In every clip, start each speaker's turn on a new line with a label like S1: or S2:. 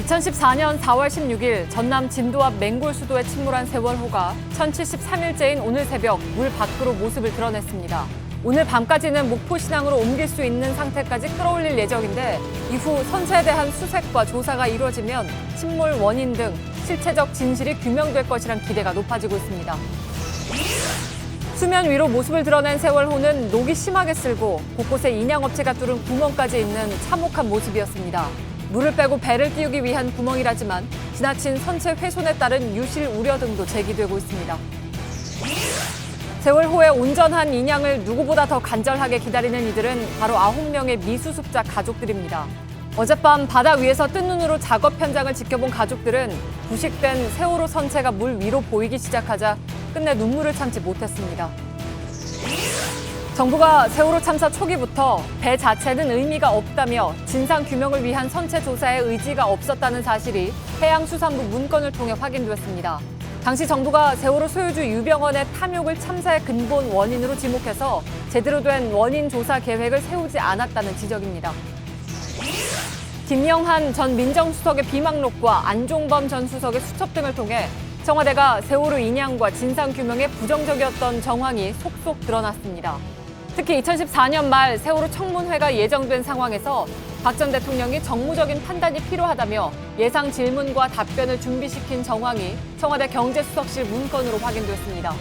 S1: 2014년 4월 16일 전남 진도 앞 맹골수도에 침몰한 세월호가 1073일째인 오늘 새벽 물 밖으로 모습을 드러냈습니다. 오늘 밤까지는 목포신항으로 옮길 수 있는 상태까지 끌어올릴 예정인데 이후 선체에 대한 수색과 조사가 이루어지면 침몰 원인 등 실체적 진실이 규명될 것이란 기대가 높아지고 있습니다. 수면 위로 모습을 드러낸 세월호는 녹이 심하게 쓸고 곳곳에 인양업체가 뚫은 구멍까지 있는 참혹한 모습이었습니다. 물을 빼고 배를 띄우기 위한 구멍이라지만 지나친 선체 훼손에 따른 유실 우려 등도 제기되고 있습니다. 세월호의 온전한 인양을 누구보다 더 간절하게 기다리는 이들은 바로 9명의 미수습자 가족들입니다. 어젯밤 바다 위에서 뜬 눈으로 작업 현장을 지켜본 가족들은 부식된 세월호 선체가 물 위로 보이기 시작하자 끝내 눈물을 참지 못했습니다. 정부가 세월호 참사 초기부터 배 자체는 의미가 없다며 진상규명을 위한 선체 조사에 의지가 없었다는 사실이 해양수산부 문건을 통해 확인됐습니다. 당시 정부가 세월호 소유주 유병언의 탐욕을 참사의 근본 원인으로 지목해서 제대로 된 원인 조사 계획을 세우지 않았다는 지적입니다. 김영한 전 민정수석의 비망록과 안종범 전 수석의 수첩 등을 통해 청와대가 세월호 인양과 진상규명에 부정적이었던 정황이 속속 드러났습니다. 특히 2014년 말 세월호 청문회가 예정된 상황에서 박 전 대통령이 정무적인 판단이 필요하다며 예상 질문과 답변을 준비시킨 정황이 청와대 경제수석실 문건으로 확인됐습니다.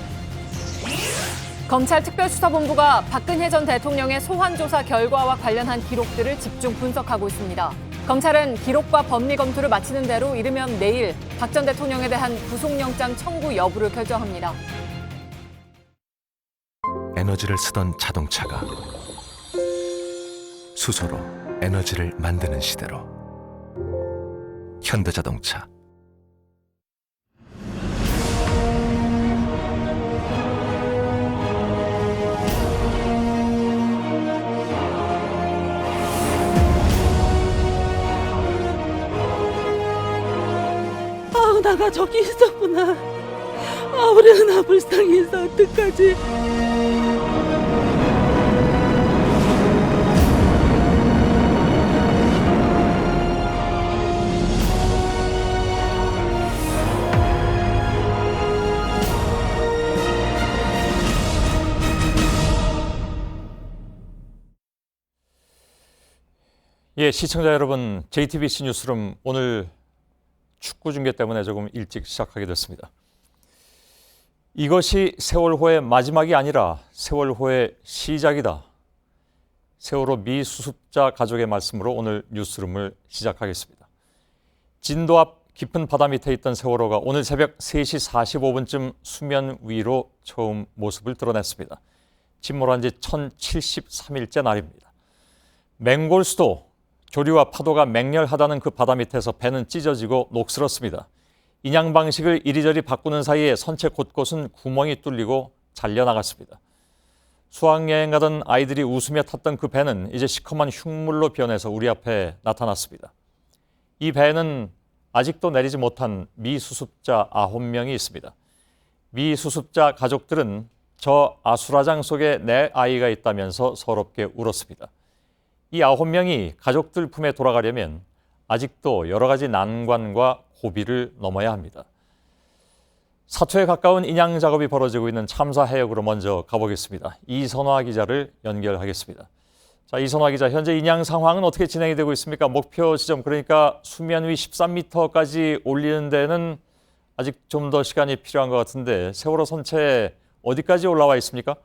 S1: 검찰 특별수사본부가 박근혜 전 대통령의 소환조사 결과와 관련한 기록들을 집중 분석하고 있습니다. 검찰은 기록과 법리 검토를 마치는 대로 이르면 내일 박 전 대통령에 대한 구속영장 청구 여부를 결정합니다.
S2: 에너지를 쓰던 자동차가 수소로 에너지를 만드는 시대로 현대자동차.
S3: 나가 저기 있었구나. 우리는 불쌍해서 어떡하지?
S4: 예, 시청자 여러분, JTBC 뉴스룸 오늘 축구 중계 때문에 조금 일찍 시작하게 됐습니다. 이것이 세월호의 마지막이 아니라 세월호의 시작이다. 세월호 미수습자 가족의 말씀으로 오늘 뉴스룸을 시작하겠습니다. 진도 앞 깊은 바다 밑에 있던 세월호가 오늘 새벽 3시 45분쯤 수면 위로 처음 모습을 드러냈습니다. 침몰한 지 1073일째 날입니다. 맹골수도 조류와 파도가 맹렬하다는 그 바다 밑에서 배는 찢어지고 녹슬었습니다. 인양 방식을 이리저리 바꾸는 사이에 선체 곳곳은 구멍이 뚫리고 잘려나갔습니다. 수학여행 가던 아이들이 웃으며 탔던 그 배는 이제 시커먼 흉물로 변해서 우리 앞에 나타났습니다. 이 배에는 아직도 내리지 못한 미수습자 9명이 있습니다. 미수습자 가족들은 저 아수라장 속에 내 아이가 있다면서 서럽게 울었습니다. 이 9명이 가족들 품에 돌아가려면 아직도 여러 가지 난관과 고비를 넘어야 합니다. 사초에 가까운 인양 작업이 벌어지고 있는 참사 해역으로 먼저 가보겠습니다. 이선화 기자를 연결하겠습니다. 자, 이선화 기자, 현재 인양 상황은 어떻게 진행이 되고 있습니까? 목표 지점, 그러니까 수면 위 13m까지 올리는 데는 아직 좀 더 시간이 필요한 것 같은데 세월호 선체 어디까지 올라와 있습니까?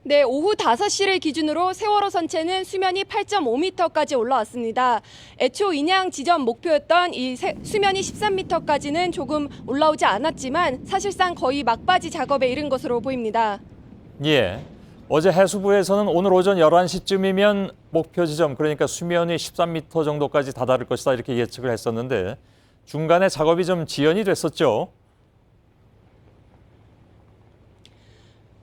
S5: 네, 오후 5시를 기준으로 세월호 선체는 수면이 8.5m까지 올라왔습니다. 애초 인양 지점 목표였던 이 수면이 13m까지는 조금 올라오지 않았지만 사실상 거의 막바지 작업에 이른 것으로 보입니다.
S4: 예. 어제 해수부에서는 오늘 오전 11시쯤이면 목표 지점, 그러니까 수면이 13m 정도까지 다다를 것이다 이렇게 예측을 했었는데 중간에 작업이 좀 지연이 됐었죠.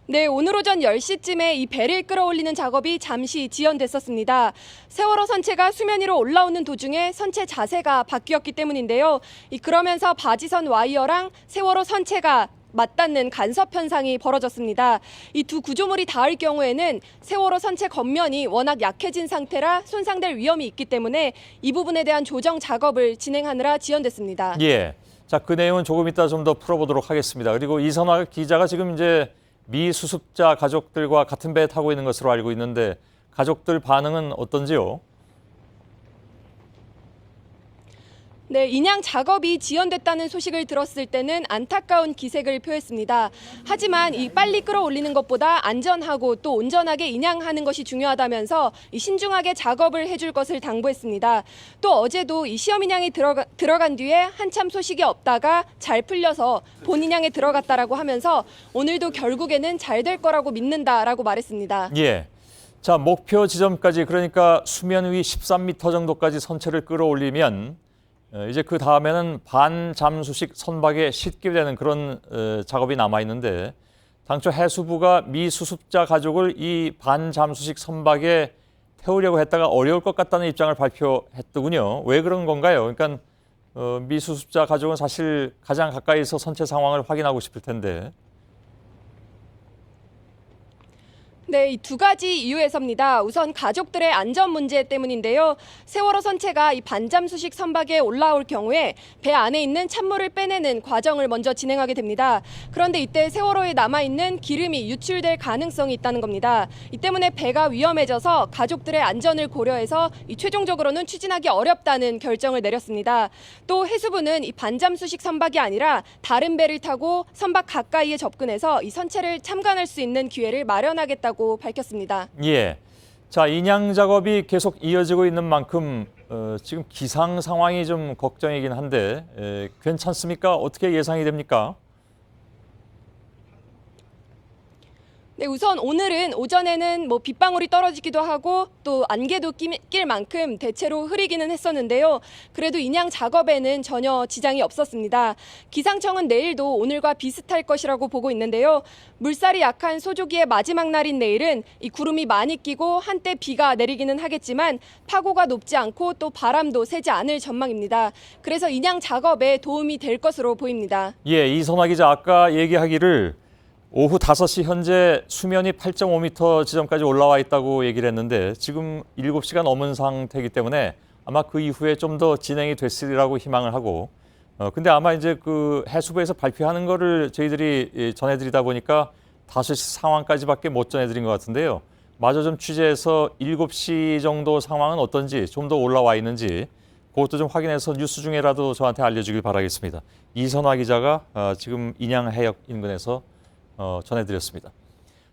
S5: 네, 오늘 오전 10시쯤에 이 배를 끌어올리는 작업이 잠시 지연됐었습니다. 세월호 선체가 수면 위로 올라오는 도중에 선체 자세가 바뀌었기 때문인데요. 그러면서 바지선 와이어랑 세월호 선체가 맞닿는 간섭 현상이 벌어졌습니다. 이 두 구조물이 닿을 경우에는 세월호 선체 겉면이 워낙 약해진 상태라 손상될 위험이 있기 때문에 이 부분에 대한 조정 작업을 진행하느라 지연됐습니다.
S4: 예. 자, 그 내용은 조금 이따 좀 더 풀어보도록 하겠습니다. 그리고 이선화 기자가 지금 이제 미 수습자 가족들과 같은 배에 타고 있는 것으로 알고 있는데 가족들 반응은 어떤지요?
S5: 네, 인양 작업이 지연됐다는 소식을 들었을 때는 안타까운 기색을 표했습니다. 하지만 이 빨리 끌어올리는 것보다 안전하고 또 온전하게 인양하는 것이 중요하다면서 이 신중하게 작업을 해줄 것을 당부했습니다. 또 어제도 이 시험 인양이 들어간 뒤에 한참 소식이 없다가 잘 풀려서 본 인양에 들어갔다라고 하면서 오늘도 결국에는 잘 될 거라고 믿는다라고 말했습니다.
S4: 예. 자, 목표 지점까지 그러니까 수면 위 13m 정도까지 선체를 끌어올리면 이제 그 다음에는 반잠수식 선박에 싣게 되는 그런 작업이 남아 있는데 당초 해수부가 미 수습자 가족을 이 반잠수식 선박에 태우려고 했다가 어려울 것 같다는 입장을 발표했더군요. 왜 그런 건가요? 그러니까 미 수습자 가족은 사실 가장 가까이서 선체 상황을 확인하고 싶을 텐데.
S5: 네, 이 두 가지 이유에서입니다. 우선 가족들의 안전 문제 때문인데요. 세월호 선체가 이 반잠수식 선박에 올라올 경우에 배 안에 있는 찬물을 빼내는 과정을 먼저 진행하게 됩니다. 그런데 이때 세월호에 남아있는 기름이 유출될 가능성이 있다는 겁니다. 이 때문에 배가 위험해져서 가족들의 안전을 고려해서 이 최종적으로는 추진하기 어렵다는 결정을 내렸습니다. 또 해수부는 이 반잠수식 선박이 아니라 다른 배를 타고 선박 가까이에 접근해서 이 선체를 참관할 수 있는 기회를 마련하겠다고 밝혔습니다.
S4: 예. 자, 인양 작업이 계속 이어지고 있는 만큼 지금 기상 상황이 좀 걱정이긴 한데 괜찮습니까? 어떻게 예상이 됩니까?
S5: 네, 우선 오늘은 오전에는 빗방울이 떨어지기도 하고 또 안개도 낄 만큼 대체로 흐리기는 했었는데요. 그래도 인양 작업에는 전혀 지장이 없었습니다. 기상청은 내일도 오늘과 비슷할 것이라고 보고 있는데요. 물살이 약한 소조기의 마지막 날인 내일은 이 구름이 많이 끼고 한때 비가 내리기는 하겠지만 파고가 높지 않고 또 바람도 세지 않을 전망입니다. 그래서 인양 작업에 도움이 될 것으로 보입니다.
S4: 예, 이선화 기자 아까 얘기하기를 오후 5시 현재 수면이 8.5m 지점까지 올라와 있다고 얘기를 했는데 지금 7시가 넘은 상태이기 때문에 아마 그 이후에 좀 더 진행이 됐으리라고 희망을 하고 근데 아마 이제 그 해수부에서 발표하는 거를 저희들이 전해드리다 보니까 5시 상황까지밖에 못 전해드린 것 같은데요. 마저 좀 취재해서 7시 정도 상황은 어떤지 좀 더 올라와 있는지 그것도 좀 확인해서 뉴스 중에라도 저한테 알려주길 바라겠습니다. 이선화 기자가 지금 인양해역 인근에서 전해드렸습니다.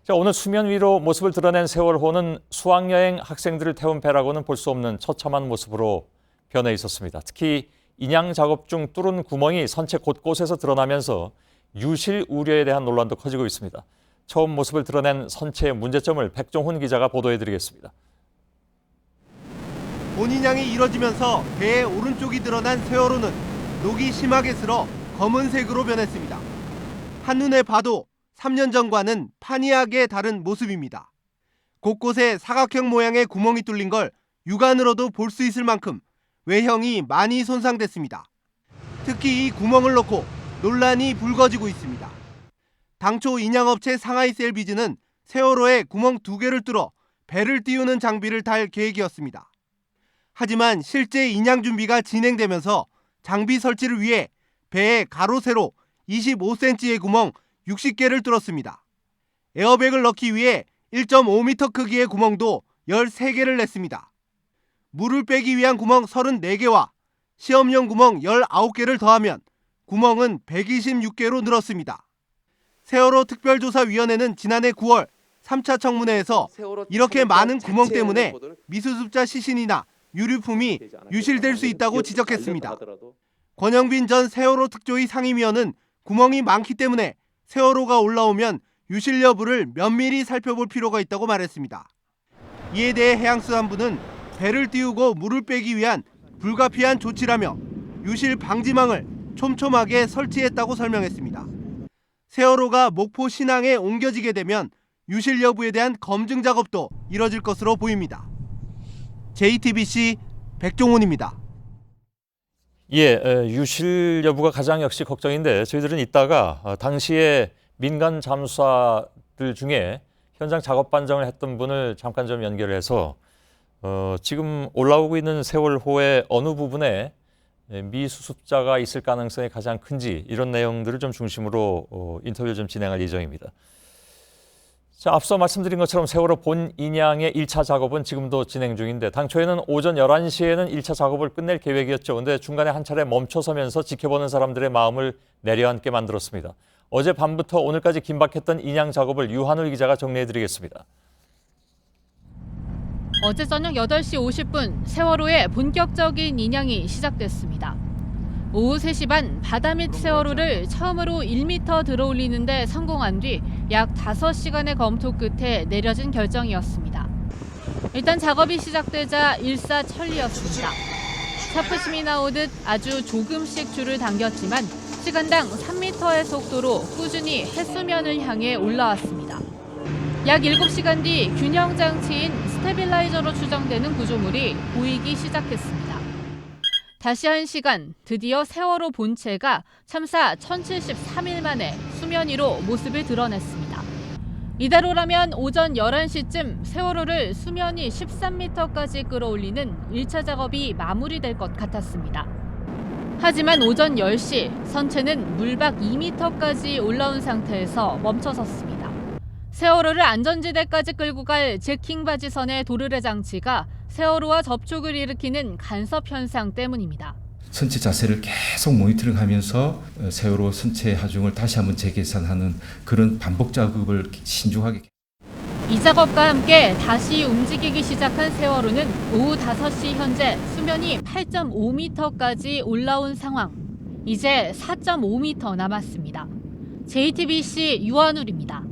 S4: 자, 오늘 수면 위로 모습을 드러낸 세월호는 수학여행 학생들을 태운 배라고는 볼 수 없는 처참한 모습으로 변해 있었습니다. 특히 인양 작업 중 뚫은 구멍이 선체 곳곳에서 드러나면서 유실 우려에 대한 논란도 커지고 있습니다. 처음 모습을 드러낸 선체의 문제점을 백종훈 기자가 보도해드리겠습니다.
S6: 본인양이 이뤄지면서 배의 오른쪽이 드러난 세월호는 녹이 심하게 슬어 검은색으로 변했습니다. 한눈에 봐도 3년 전과는 판이하게 다른 모습입니다. 곳곳에 사각형 모양의 구멍이 뚫린 걸 육안으로도 볼 수 있을 만큼 외형이 많이 손상됐습니다. 특히 이 구멍을 놓고 논란이 불거지고 있습니다. 당초 인양업체 상하이셀비즈는 세월호에 구멍 2개를 뚫어 배를 띄우는 장비를 달 계획이었습니다. 하지만 실제 인양 준비가 진행되면서 장비 설치를 위해 배에 가로 세로 25cm의 구멍 60개를 뚫었습니다. 에어백을 넣기 위해 1.5m 크기의 구멍도 13개를 냈습니다. 물을 빼기 위한 구멍 34개와 시험용 구멍 19개를 더하면 구멍은 126개로 늘었습니다. 세월호 특별조사위원회는 지난해 9월 3차 청문회에서 이렇게 많은 구멍 때문에 미수습자 시신이나 유류품이 유실될 수 있다고 지적했습니다. 권영빈 전 세월호 특조위 상임위원은 구멍이 많기 때문에 세월호가 올라오면 유실 여부를 면밀히 살펴볼 필요가 있다고 말했습니다. 이에 대해 해양수산부는 배를 띄우고 물을 빼기 위한 불가피한 조치라며 유실 방지망을 촘촘하게 설치했다고 설명했습니다. 세월호가 목포 신항에 옮겨지게 되면 유실 여부에 대한 검증 작업도 이뤄질 것으로 보입니다. JTBC 백종훈입니다.
S4: 유실 여부가 가장 역시 걱정인데 저희들은 이따가 당시에 민간 잠수사들 중에 현장 작업 반장을 했던 분을 잠깐 좀 연결을 해서 지금 올라오고 있는 세월호의 어느 부분에 미수습자가 있을 가능성이 가장 큰지 이런 내용들을 좀 중심으로 인터뷰를 좀 진행할 예정입니다. 자, 앞서 말씀드린 것처럼 세월호 본 인양의 1차 작업은 지금도 진행 중인데 당초에는 오전 11시에는 1차 작업을 끝낼 계획이었죠. 그런데 중간에 한 차례 멈춰서면서 지켜보는 사람들의 마음을 내려앉게 만들었습니다. 어제 밤부터 오늘까지 긴박했던 인양 작업을 유한울 기자가 정리해드리겠습니다.
S7: 어제 저녁 8시 50분 세월호의 본격적인 인양이 시작됐습니다. 오후 3시 반 바다 밑 세월호를 처음으로 1m 들어올리는데 성공한 뒤 약 5시간의 검토 끝에 내려진 결정이었습니다. 일단 작업이 시작되자 일사천리였습니다. 차프심이 나오듯 아주 조금씩 줄을 당겼지만 시간당 3m의 속도로 꾸준히 해수면을 향해 올라왔습니다. 약 7시간 뒤 균형 장치인 스테빌라이저로 추정되는 구조물이 보이기 시작했습니다. 다시 1시간, 드디어 세월호 본체가 참사 1073일 만에 수면 위로 모습을 드러냈습니다. 이대로라면 오전 11시쯤 세월호를 수면 위 13m까지 끌어올리는 1차 작업이 마무리될 것 같았습니다. 하지만 오전 10시 선체는 물박 2m까지 올라온 상태에서 멈춰섰습니다. 세월호를 안전지대까지 끌고 갈 제킹 바지선의 도르래 장치가 세월호와 접촉을 일으키는 간섭 현상 때문입니다.
S8: 선체 자세를 계속 모니터링하면서 세월호 선체 하중을 다시 한번 재계산하는 그런 반복 작업을 신중하게.
S7: 이 작업과 함께 다시 움직이기 시작한 세월호는 오후 5시 현재 수면이 8.5m까지 올라온 상황. 이제 4.5m 남았습니다. JTBC 유한울입니다.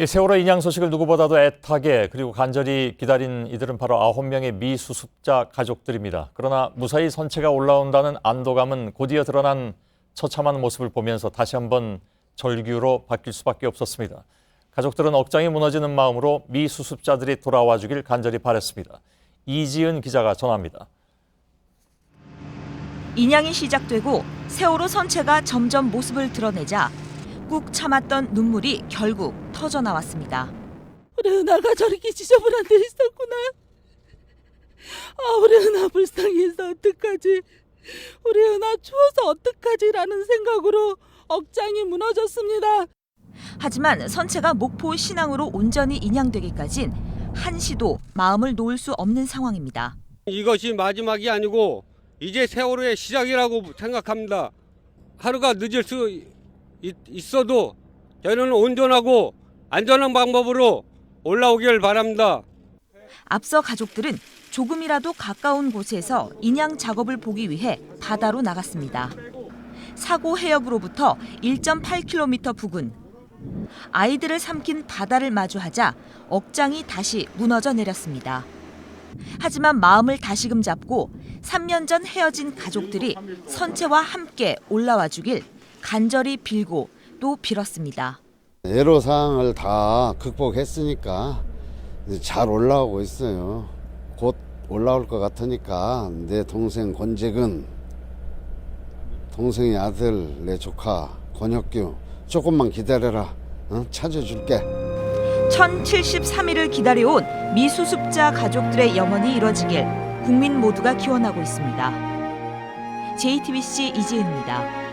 S4: 세월호 인양 소식을 누구보다도 애타게 그리고 간절히 기다린 이들은 바로 9명의 미수습자 가족들입니다. 그러나 무사히 선체가 올라온다는 안도감은 곧이어 드러난 처참한 모습을 보면서 다시 한번 절규로 바뀔 수밖에 없었습니다. 가족들은 억장이 무너지는 마음으로 미수습자들이 돌아와 주길 간절히 바랐습니다. 이지은 기자가 전합니다.
S9: 인양이 시작되고 세월호 선체가 점점 모습을 드러내자 꾹 참았던 눈물이 결국 터져나왔습니다.
S3: 우리 은하가 저렇게 지저분한 데 있었구나. 우리 은하 불쌍해서 어떡하지. 우리 은하 추워서 어떡하지라는 생각으로 억장이 무너졌습니다.
S9: 하지만 선체가 목포 신항으로 온전히 인양되기까진 한시도 마음을 놓을 수 없는 상황입니다.
S10: 이것이 마지막이 아니고 이제 세월호의 시작이라고 생각합니다. 하루가 늦을 수 있어도 저희는 온전하고 안전한 방법으로 올라오길 바랍니다.
S9: 앞서 가족들은 조금이라도 가까운 곳에서 인양 작업을 보기 위해 바다로 나갔습니다. 사고 해역으로부터 1.8km 부근. 아이들을 삼킨 바다를 마주하자 억장이 다시 무너져 내렸습니다. 하지만 마음을 다시금 잡고 3년 전 헤어진 가족들이 선체와 함께 올라와 주길 간절히 빌고 또 빌었습니다.
S11: 애로사항을 다 극복했으니까 잘 올라오고 있어요. 곧 올라올 것 같으니까 내 동생 권재근, 동생의 아들 내 조카 권혁규 조금만 기다려라. 찾아줄게.
S9: 1073일을 기다려온 미수습자 가족들의 영원이 이뤄지길 국민 모두가 기원하고 있습니다. JTBC 이지은입니다.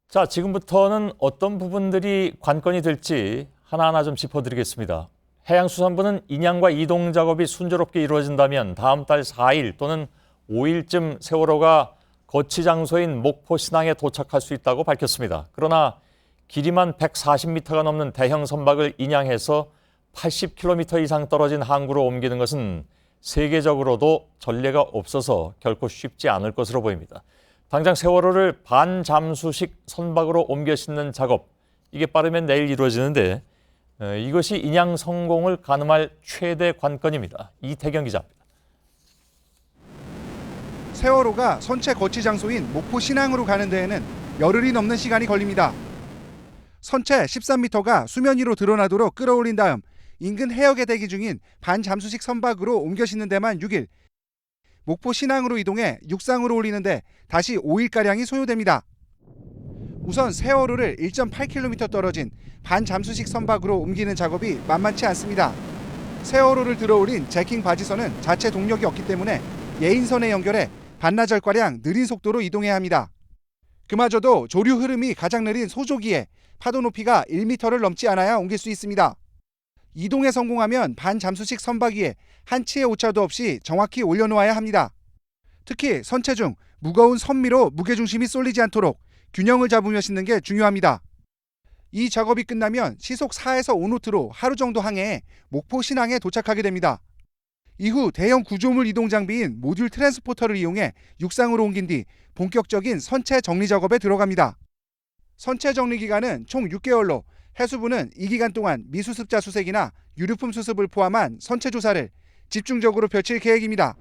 S4: 자, 지금부터는 어떤 부분들이 관건이 될지 하나하나 좀 짚어드리겠습니다. 해양수산부는 인양과 이동 작업이 순조롭게 이루어진다면 다음 달 4일 또는 5일쯤 세월호가 거치 장소인 목포 신항에 도착할 수 있다고 밝혔습니다. 그러나 길이만 140m가 넘는 대형 선박을 인양해서 80km 이상 떨어진 항구로 옮기는 것은 세계적으로도 전례가 없어서 결코 쉽지 않을 것으로 보입니다. 당장 세월호를 반잠수식 선박으로 옮겨 싣는 작업, 이게 빠르면 내일 이루어지는데 이것이 인양 성공을 가늠할 최대 관건입니다. 이태경 기자입니다.
S12: 세월호가 선체 거치 장소인 목포 신항으로 가는 데에는 열흘이 넘는 시간이 걸립니다. 선체 13m가 수면 위로 드러나도록 끌어올린 다음 인근 해역에 대기 중인 반잠수식 선박으로 옮겨 싣는 데만 6일. 목포 신항으로 이동해 육상으로 올리는데 다시 5일가량이 소요됩니다. 우선 세월호를 1.8km 떨어진 반잠수식 선박으로 옮기는 작업이 만만치 않습니다. 세월호를 들어올린 제킹 바지선은 자체 동력이 없기 때문에 예인선에 연결해 반나절가량 느린 속도로 이동해야 합니다. 그마저도 조류 흐름이 가장 느린 소조기에 파도 높이가 1m를 넘지 않아야 옮길 수 있습니다. 이동에 성공하면 반잠수식 선박 위에 한치의 오차도 없이 정확히 올려놓아야 합니다. 특히 선체 중 무거운 선미로 무게중심이 쏠리지 않도록 균형을 잡으며 싣는 게 중요합니다. 이 작업이 끝나면 시속 4에서 5노트로 하루 정도 항해해 목포 신항에 도착하게 됩니다. 이후 대형 구조물 이동 장비인 모듈 트랜스포터를 이용해 육상으로 옮긴 뒤 본격적인 선체 정리 작업에 들어갑니다. 선체 정리 기간은 총 6개월로 해수부는 이 기간 동안 미수습자 수색이나 유류품 수습을 포함한 선체 조사를 집중적으로 펼칠 계획입니다.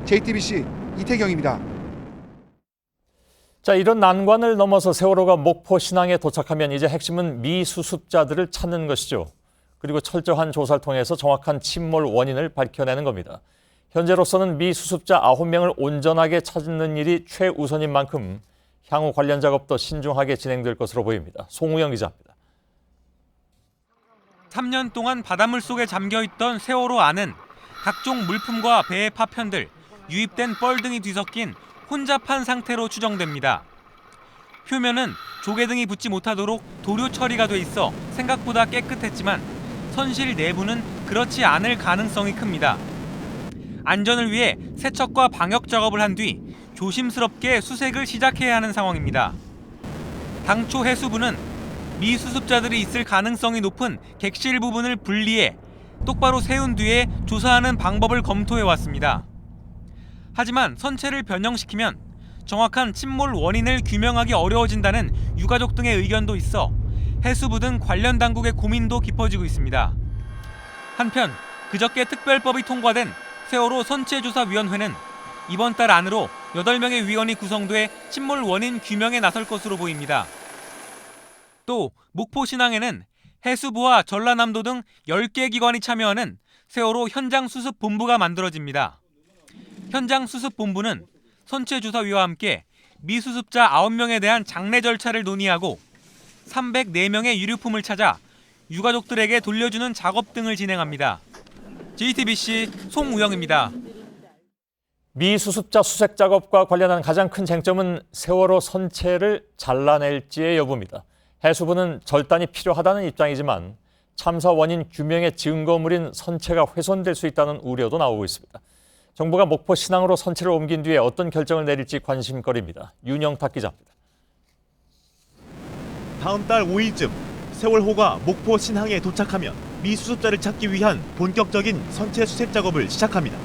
S12: JTBC 이태경입니다.
S4: 자, 이런 난관을 넘어서 세월호가 목포 신항에 도착하면 이제 핵심은 미수습자들을 찾는 것이죠. 그리고 철저한 조사를 통해서 정확한 침몰 원인을 밝혀내는 겁니다. 현재로서는 미수습자 9명을 온전하게 찾는 일이 최우선인 만큼 향후 관련 작업도 신중하게 진행될 것으로 보입니다. 송우영 기자입니다.
S13: 3년 동안 바닷물 속에 잠겨있던 세월호 안은 각종 물품과 배의 파편들, 유입된 뻘 등이 뒤섞인 혼잡한 상태로 추정됩니다. 표면은 조개 등이 붙지 못하도록 도료 처리가 돼 있어 생각보다 깨끗했지만 선실 내부는 그렇지 않을 가능성이 큽니다. 안전을 위해 세척과 방역 작업을 한 뒤 조심스럽게 수색을 시작해야 하는 상황입니다. 당초 해수부는 미수습자들이 있을 가능성이 높은 객실 부분을 분리해 똑바로 세운 뒤에 조사하는 방법을 검토해 왔습니다. 하지만 선체를 변형시키면 정확한 침몰 원인을 규명하기 어려워진다는 유가족 등의 의견도 있어 해수부 등 관련 당국의 고민도 깊어지고 있습니다. 한편 그저께 특별법이 통과된 세월호 선체조사위원회는 이번 달 안으로 8명의 위원이 구성돼 침몰 원인 규명에 나설 것으로 보입니다. 또 목포 신항에는 해수부와 전라남도 등 10개 기관이 참여하는 세월호 현장수습본부가 만들어집니다. 현장수습본부는 선체조사위와 함께 미수습자 9명에 대한 장례 절차를 논의하고 304명의 유류품을 찾아 유가족들에게 돌려주는 작업 등을 진행합니다. JTBC 송우영입니다.
S4: 미수습자 수색 작업과 관련한 가장 큰 쟁점은 세월호 선체를 잘라낼지의 여부입니다. 해수부는 절단이 필요하다는 입장이지만 참사 원인 규명의 증거물인 선체가 훼손될 수 있다는 우려도 나오고 있습니다. 정부가 목포 신항으로 선체를 옮긴 뒤에 어떤 결정을 내릴지 관심거리입니다. 윤영탁 기자입니다.
S14: 다음 달 5일쯤 세월호가 목포 신항에 도착하면 미수습자를 찾기 위한 본격적인 선체 수색 작업을 시작합니다.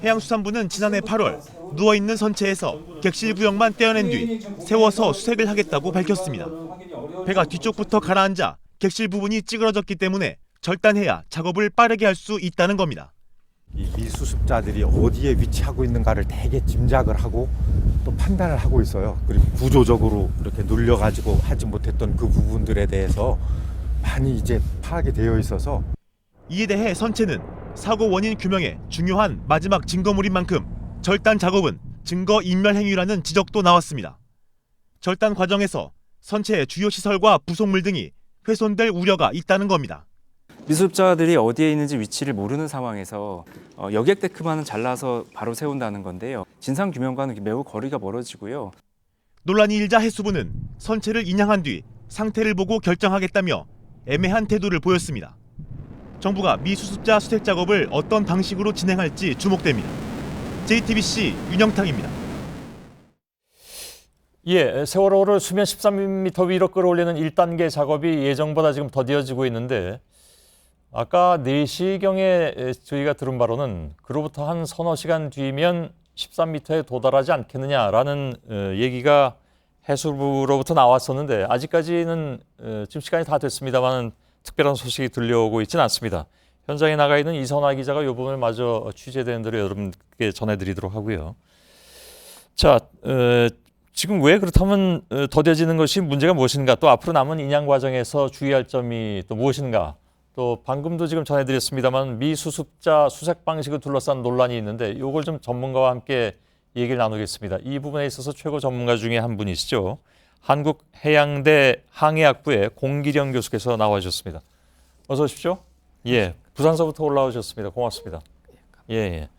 S14: 해양수산부는 지난해 8월 누워있는 선체에서 객실 구역만 떼어낸 뒤 세워서 수색을 하겠다고 밝혔습니다. 배가 뒤쪽부터 가라앉아 객실 부분이 찌그러졌기 때문에 절단해야 작업을 빠르게 할 수 있다는 겁니다.
S15: 이 미수습자들이 어디에 위치하고 있는가를 되게 짐작을 하고 또 판단을 하고 있어요. 그리고 구조적으로 이렇게 눌려가지고 하지 못했던 그 부분들에 대해서 많이 이제 파악이 되어 있어서
S14: 이에 대해 선체는 사고 원인 규명에 중요한 마지막 증거물인 만큼 절단 작업은 증거 인멸 행위라는 지적도 나왔습니다. 절단 과정에서 선체의 주요 시설과 부속물 등이 훼손될 우려가 있다는 겁니다.
S16: 미수습자들이 어디에 있는지 위치를 모르는 상황에서 여객데크만은 잘라서 바로 세운다는 건데요. 진상규명과는 매우 거리가 멀어지고요.
S14: 논란이 일자 해수부는 선체를 인양한 뒤 상태를 보고 결정하겠다며 애매한 태도를 보였습니다. 정부가 미수습자 수색 작업을 어떤 방식으로 진행할지 주목됩니다. JTBC 윤영탁입니다.
S4: 예, 세월호를 수면 13m 위로 끌어올리는 1단계 작업이 예정보다 지금 더디어지고 있는데 아까 4시경에 저희가 들은 바로는 그로부터 한 서너 시간 뒤면 13m에 도달하지 않겠느냐라는 얘기가 해수부로부터 나왔었는데 아직까지는 지금 시간이 다 됐습니다만 특별한 소식이 들려오고 있지는 않습니다. 현장에 나가 있는 이선화 기자가 이 부분을 마저 취재된 대로 여러분께 전해드리도록 하고요. 자, 지금 왜 그렇다면 더뎌지는 것이 문제가 무엇인가 또 앞으로 남은 인양 과정에서 주의할 점이 또 무엇인가 또 방금도 지금 전해드렸습니다만 미수습자 수색 방식을 둘러싼 논란이 있는데 이걸 좀 전문가와 함께 얘기를 나누겠습니다. 이 부분에 있어서 최고 전문가 중에 한 분이시죠. 한국해양대 항해학부의 공기령 교수께서 나와주셨습니다. 어서 오십시오. 예, 부산서부터 올라오셨습니다. 고맙습니다. 예.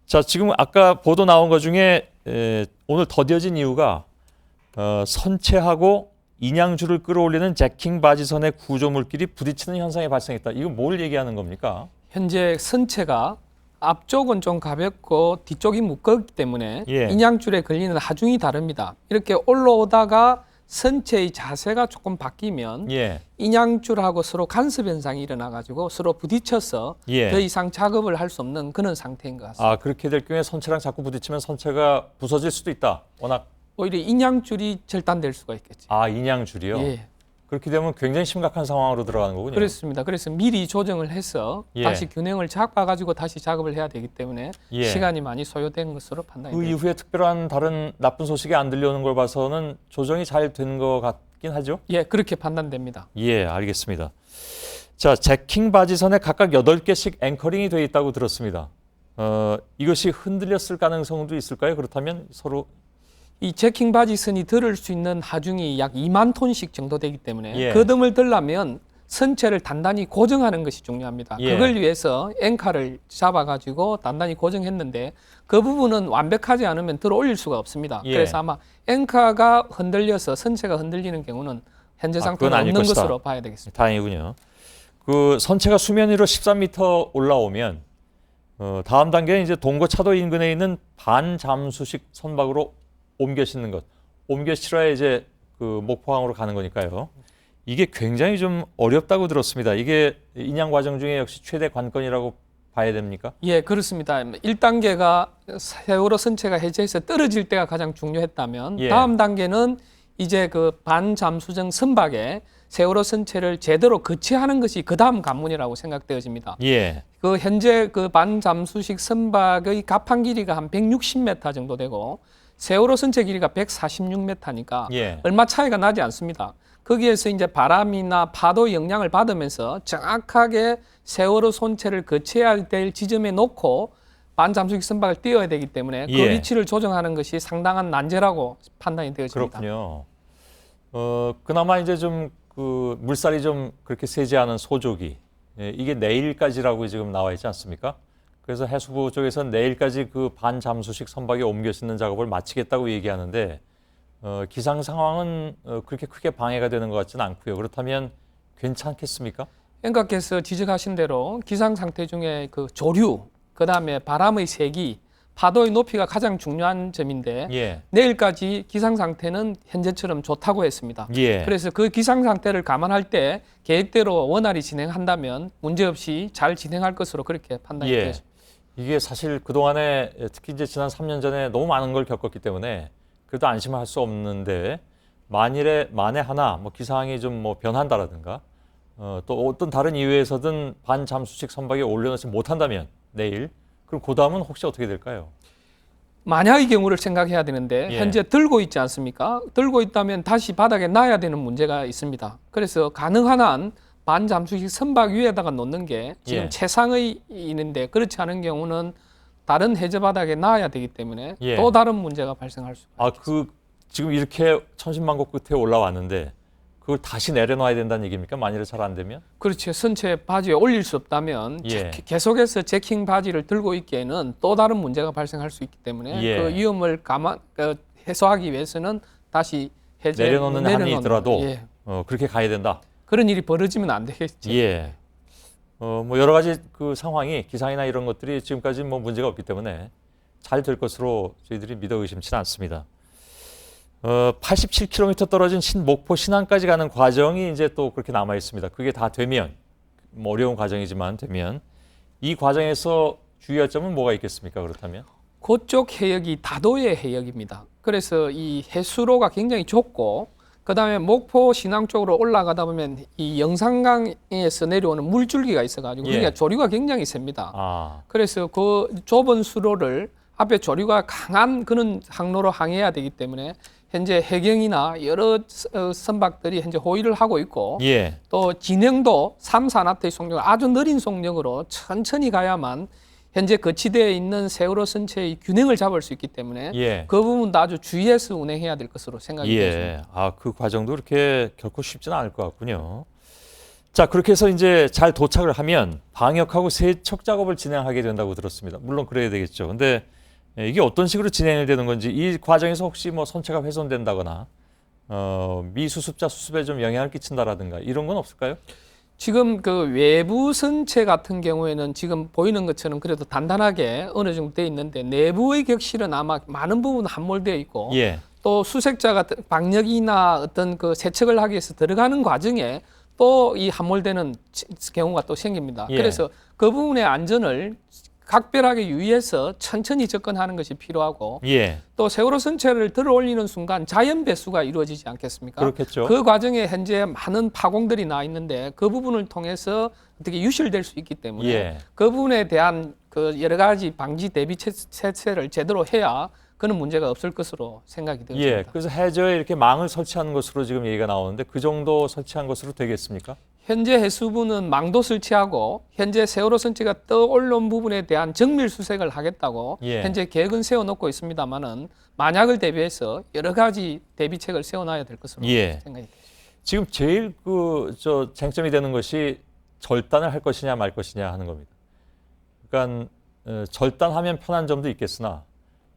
S4: 자, 지금 아까 보도 나온 것 중에 오늘 더뎌진 이유가 선체하고 인양줄을 끌어올리는 제킹 바지선의 구조물끼리 부딪히는 현상이 발생했다. 이거 뭘 얘기하는 겁니까?
S17: 현재 선체가 앞쪽은 좀 가볍고 뒤쪽이 무겁기 때문에
S4: 예.
S17: 인양줄에 걸리는 하중이 다릅니다. 이렇게 올라오다가 선체의 자세가 조금 바뀌면
S4: 예.
S17: 인양줄하고 서로 간섭 현상이 일어나가지고 서로 부딪혀서
S4: 예.
S17: 더 이상 작업을 할 수 없는 그런 상태인 것 같습니다.
S4: 아, 그렇게 될 경우에 선체랑 자꾸 부딪히면 선체가 부서질 수도 있다. 워낙
S17: 오히려 인양줄이 절단될 수가 있겠죠.
S4: 아, 인양줄이요?
S17: 예.
S4: 그렇게 되면 굉장히 심각한 상황으로 들어가는 거군요.
S17: 그렇습니다. 그래서 미리 조정을 해서
S4: 예.
S17: 다시 균형을 잡아가지고 다시 작업을 해야 되기 때문에
S4: 예.
S17: 시간이 많이 소요된 것으로 판단이
S4: 그
S17: 됩니다.
S4: 이후에 특별한 다른 나쁜 소식이 안 들려오는 걸 봐서는 조정이 잘 된 것 같긴 하죠?
S17: 예, 그렇게 판단됩니다.
S4: 예, 알겠습니다. 자, 제킹 바지선에 각각 8개씩 앵커링이 되어 있다고 들었습니다. 이것이 흔들렸을 가능성도 있을까요? 그렇다면 서로
S17: 이 제킹 바지선이 들을 수 있는 하중이 약 2만 톤씩 정도 되기 때문에
S4: 예.
S17: 그 덤을 들려면 선체를 단단히 고정하는 것이 중요합니다.
S4: 예.
S17: 그걸 위해서 앵카를 잡아가지고 단단히 고정했는데 그 부분은 완벽하지 않으면 들어 올릴 수가 없습니다.
S4: 예.
S17: 그래서 아마 앵카가 흔들려서 선체가 흔들리는 경우는 현재 상태는
S4: 그건 아닐
S17: 없는
S4: 것이다.
S17: 것으로 봐야 되겠습니다.
S4: 다행이군요. 그 선체가 수면 위로 13m 올라오면 다음 단계는 이제 동거 차도 인근에 있는 반잠수식 선박으로 옮겨 싣는 것. 옮겨 실어야 이제 그 목포항으로 가는 거니까요. 이게 굉장히 좀 어렵다고 들었습니다. 이게 인양 과정 중에 역시 최대 관건이라고 봐야 됩니까?
S17: 예, 그렇습니다. 1단계가 세월호 선체가 해제해서 떨어질 때가 가장 중요했다면
S4: 예.
S17: 다음 단계는 이제 그 반잠수정 선박에 세월호 선체를 제대로 거치하는 것이 그 다음 관문이라고 생각되어집니다.
S4: 예.
S17: 그 현재 그 반잠수식 선박의 갑판 길이가 한 160m 정도 되고 세월호 선체 길이가 146m니까
S4: 예.
S17: 얼마 차이가 나지 않습니다. 거기에서 이제 바람이나 파도 영향을 받으면서 정확하게 세월호 선체를 거쳐야 될 지점에 놓고 반잠수식 선박을 띄워야 되기 때문에 그
S4: 예.
S17: 위치를 조정하는 것이 상당한 난제라고 판단이 되어집니다.
S4: 그렇군요. 그나마 이제 좀 그 물살이 좀 그렇게 세지 않은 소조기, 이게 내일까지라고 지금 나와 있지 않습니까? 그래서 해수부 쪽에서는 내일까지 그 반잠수식 선박에 옮겨 싣는 작업을 마치겠다고 얘기하는데 기상 상황은 그렇게 크게 방해가 되는 것 같지는 않고요. 그렇다면 괜찮겠습니까?
S17: 앵커께서 지적하신 대로 기상 상태 중에 그 조류, 그다음에 바람의 세기, 파도의 높이가 가장 중요한 점인데
S4: 예.
S17: 내일까지 기상 상태는 현재처럼 좋다고 했습니다.
S4: 예.
S17: 그래서 그 기상 상태를 감안할 때 계획대로 원활히 진행한다면 문제없이 잘 진행할 것으로 그렇게 판단이
S4: 예.
S17: 되었습니다.
S4: 이게 사실 그동안에 특히 이제 지난 3년 전에 너무 많은 걸 겪었기 때문에 그래도 안심할 수 없는데 만에 하나 뭐 기상이 좀 뭐 변한다라든가 또 어떤 다른 이유에서든 반잠수식 선박에 올려놓지 못한다면 내일 그럼 그 다음은 혹시 어떻게 될까요?
S17: 만약의 경우를 생각해야 되는데
S4: 예.
S17: 현재 들고 있지 않습니까? 들고 있다면 다시 바닥에 놔야 되는 문제가 있습니다. 그래서 가능한 한 반잠수식 선박 위에다가 놓는 게 지금
S4: 예.
S17: 최상의 있는데 그렇지 않은 경우는 다른 해저 바닥에 놔야 되기 때문에
S4: 예.
S17: 또 다른 문제가 발생할 수 있습니다.
S4: 그 지금 이렇게 천신만고 끝에 올라왔는데 그걸 다시 내려놔야 된다는 얘기입니까? 만일에 잘 안 되면?
S17: 그렇죠. 선체 바지에 올릴 수 없다면
S4: 예.
S17: 계속해서 제킹 바지를 들고 있기에는 또 다른 문제가 발생할 수 있기 때문에
S4: 예.
S17: 그 위험을 해소하기 위해서는 다시
S4: 내려놓는 한이 있더라도
S17: 예.
S4: 그렇게 가야 된다.
S17: 그런 일이 벌어지면 안 되겠죠.
S4: 예. 뭐 여러 가지 그 상황이 기상이나 이런 것들이 지금까지 뭐 문제가 없기 때문에 잘 될 것으로 저희들이 믿어 의심치는 않습니다. 87km 떨어진 목포 신안까지 가는 과정이 이제 또 그렇게 남아 있습니다. 그게 다 되면 뭐 어려운 과정이지만 되면 이 과정에서 주의할 점은 뭐가 있겠습니까? 그렇다면?
S17: 그쪽 해역이 다도의 해역입니다. 그래서 이 해수로가 굉장히 좁고 그다음에 목포 신항 쪽으로 올라가다 보면 이 영산강에서 내려오는 물줄기가 있어가지고 그러니까 조류가 굉장히 셉니다. 그래서 그 좁은 수로를 앞에 조류가 강한 그런 항로로 항해해야 되기 때문에 현재 해경이나 여러 선박들이 현재 호위를 하고 있고
S4: 예.
S17: 또 진행도 3, 4나트의 속력 아주 느린 속력으로 천천히 가야만 현재 거치되어 있는 세월호 선체의 균형을 잡을 수 있기 때문에
S4: 예.
S17: 그 부분도 아주 주의해서 운행해야 될 것으로 생각이 됩니다.
S4: 아, 그 과정도 그렇게 결코 쉽지는 않을 것 같군요. 자, 그렇게 해서 이제 잘 도착을 하면 방역하고 세척 작업을 진행하게 된다고 들었습니다. 물론 그래야 되겠죠. 근데 이게 어떤 식으로 진행이 되는 건지, 이 과정에서 혹시 뭐 선체가 훼손된다거나 미수습자 수습에 좀 영향을 끼친다라든가 이런 건 없을까요?
S17: 지금 그 외부 선체 같은 경우에는 지금 보이는 것처럼 그래도 단단하게 어느 정도 돼 있는데 내부의 격실은 아마 많은 부분 함몰되어 있고
S4: 예.
S17: 또 수색자가 방역이나 어떤 그 세척을 하기 위해서 들어가는 과정에 또 이 함몰되는 경우가 또 생깁니다.
S4: 예.
S17: 그래서 그 부분의 안전을 각별하게 유의해서 천천히 접근하는 것이 필요하고
S4: 예.
S17: 또 세월호 선체를 들어 올리는 순간 자연 배수가 이루어지지 않겠습니까?
S4: 그렇겠죠.
S17: 그 과정에 현재 많은 파공들이 나 있는데 그 부분을 통해서 어떻게 유실될 수 있기 때문에
S4: 예.
S17: 그 부분에 대한 그 여러 가지 방지 대비 체계를 제대로 해야 그런 문제가 없을 것으로 생각이 되습니다.
S4: 예. 그래서 해저에 이렇게 망을 설치한 것으로 지금 얘기가 나오는데 그 정도 설치한 것으로 되겠습니까?
S17: 현재 해수부는 망도 설치하고 현재 세월호 선체가 떠올라온 부분에 대한 정밀 수색을 하겠다고
S4: 예.
S17: 현재 계획은 세워놓고 있습니다만은 만약을 대비해서 여러 가지 대비책을 세워놔야 될 것으로
S4: 예.
S17: 생각이 됩니다.
S4: 지금 제일 쟁점이 되는 것이 절단을 할 것이냐 말 것이냐 하는 겁니다. 그러니까 절단하면 편한 점도 있겠으나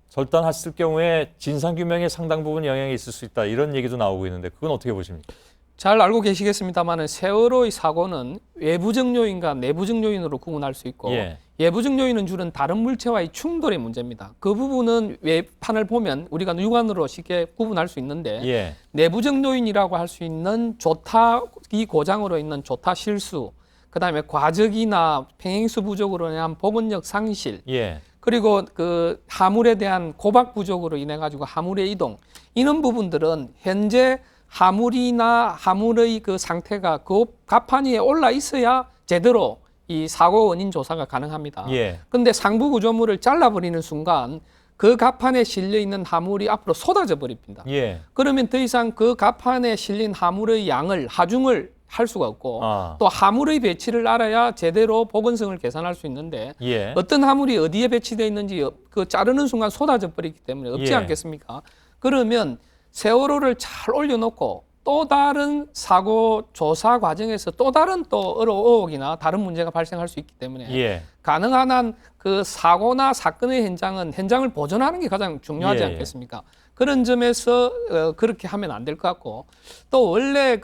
S4: 절단했을 경우에 진상규명에 상당 부분 영향이 있을 수 있다, 이런 얘기도 나오고 있는데 그건 어떻게 보십니까?
S17: 잘 알고 계시겠습니다만 세월호의 사고는 외부적 요인과 내부적 요인으로 구분할 수 있고
S4: 예.
S17: 외부적 요인은 주로 다른 물체와의 충돌의 문제입니다. 그 부분은 외판을 보면 우리가 육안으로 쉽게 구분할 수 있는데
S4: 예.
S17: 내부적 요인이라고 할 수 있는 조타기 고장으로 있는 조타 실수, 그다음에 과적이나 평행수 부족으로 인한 복원력 상실,
S4: 예.
S17: 그리고 그 하물에 대한 고박 부족으로 인해 가지고 하물의 이동, 이런 부분들은 현재 하물이나 하물의 그 상태가 그 갑판 위에 올라 있어야 제대로 이 사고 원인 조사가 가능합니다.
S4: 예.
S17: 근데 상부 구조물을 잘라버리는 순간 그 갑판에 실려 있는 하물이 앞으로 쏟아져 버립니다.
S4: 예.
S17: 그러면 더 이상 그 갑판에 실린 하물의 양을 하중을 할 수가 없고 또 하물의 배치를 알아야 제대로 복원성을 계산할 수 있는데
S4: 예.
S17: 어떤 하물이 어디에 배치되어 있는지 그 자르는 순간 쏟아져 버리기 때문에 없지
S4: 예.
S17: 않겠습니까? 그러면 세월호를 잘 올려놓고 또 다른 사고 조사 과정에서 또 다른 또 의혹이나 다른 문제가 발생할 수 있기 때문에
S4: 예.
S17: 가능한 한 그 사고나 사건의 현장을 보존하는 게 가장 중요하지
S4: 예.
S17: 않겠습니까? 그런 점에서 그렇게 하면 안 될 것 같고 또 원래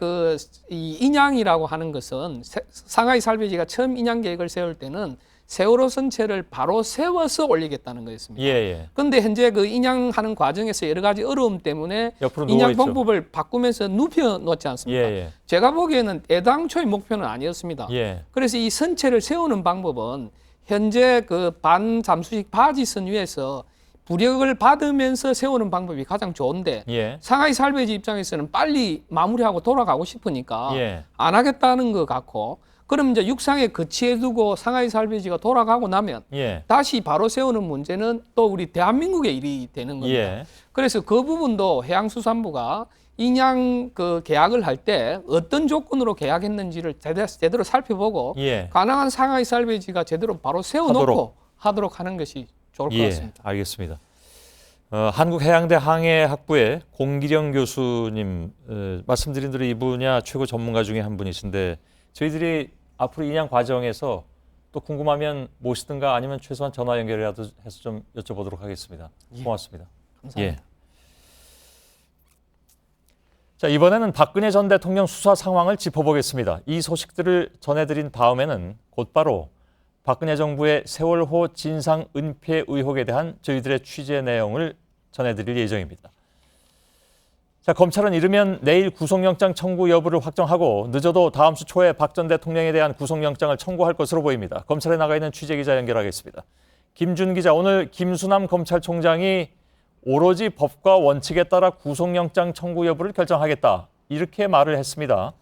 S17: 이 인양이라고 하는 것은 상하이 살베지가 처음 인양 계획을 세울 때는 세월호 선체를 바로 세워서 올리겠다는 거였습니다.
S4: 예.
S17: 그런데 현재 그 인양하는 과정에서 여러 가지 어려움 때문에
S4: 옆으로
S17: 인양
S4: 누워있죠.
S17: 방법을 바꾸면서 눕혀 놓지 않습니까?
S4: 예.
S17: 제가 보기에는 애당초의 목표는 아니었습니다.
S4: 예.
S17: 그래서 이 선체를 세우는 방법은 현재 그 반잠수식 바지선 위에서 부력을 받으면서 세우는 방법이 가장 좋은데
S4: 예.
S17: 상하이 살베지 입장에서는 빨리 마무리하고 돌아가고 싶으니까
S4: 예.
S17: 안 하겠다는 것 같고, 그럼 이제 육상에 거치해두고 상하이 살베지가 돌아가고 나면
S4: 예.
S17: 다시 바로 세우는 문제는 또 우리 대한민국의 일이 되는 겁니다.
S4: 예.
S17: 그래서 그 부분도 해양수산부가 인양 그 계약을 할 때 어떤 조건으로 계약했는지를 제대로 살펴보고
S4: 예.
S17: 가능한 상하이 살베지가 제대로 바로 세워놓고 하도록 하는 것이 좋을 것 같습니다.
S4: 알겠습니다. 한국해양대 항해학부의 공기령 교수님, 말씀드린 대로 이 분야 최고 전문가 중에 한 분이신데 저희들이 앞으로 인양 과정에서 또 궁금하면 모시든가 아니면 최소한 전화 연결이라도 해서 좀 여쭤보도록 하겠습니다. 고맙습니다.
S17: 감사합니다.
S4: 자, 이번에는 박근혜 전 대통령 수사 상황을 짚어보겠습니다. 이 소식들을 전해드린 다음에는 곧바로 박근혜 정부의 세월호 진상 은폐 의혹에 대한 저희들의 취재 내용을 전해드릴 예정입니다. 자, 검찰은 이르면 내일 구속영장 청구 여부를 확정하고 늦어도 다음 주 초에 박 전 대통령에 대한 구속영장을 청구할 것으로 보입니다. 검찰에 나가 있는 취재기자 연결하겠습니다. 김준 기자, 오늘 김수남 검찰총장이 오로지 법과 원칙에 따라 구속영장 청구 여부를 결정하겠다, 이렇게 말을 했습니다.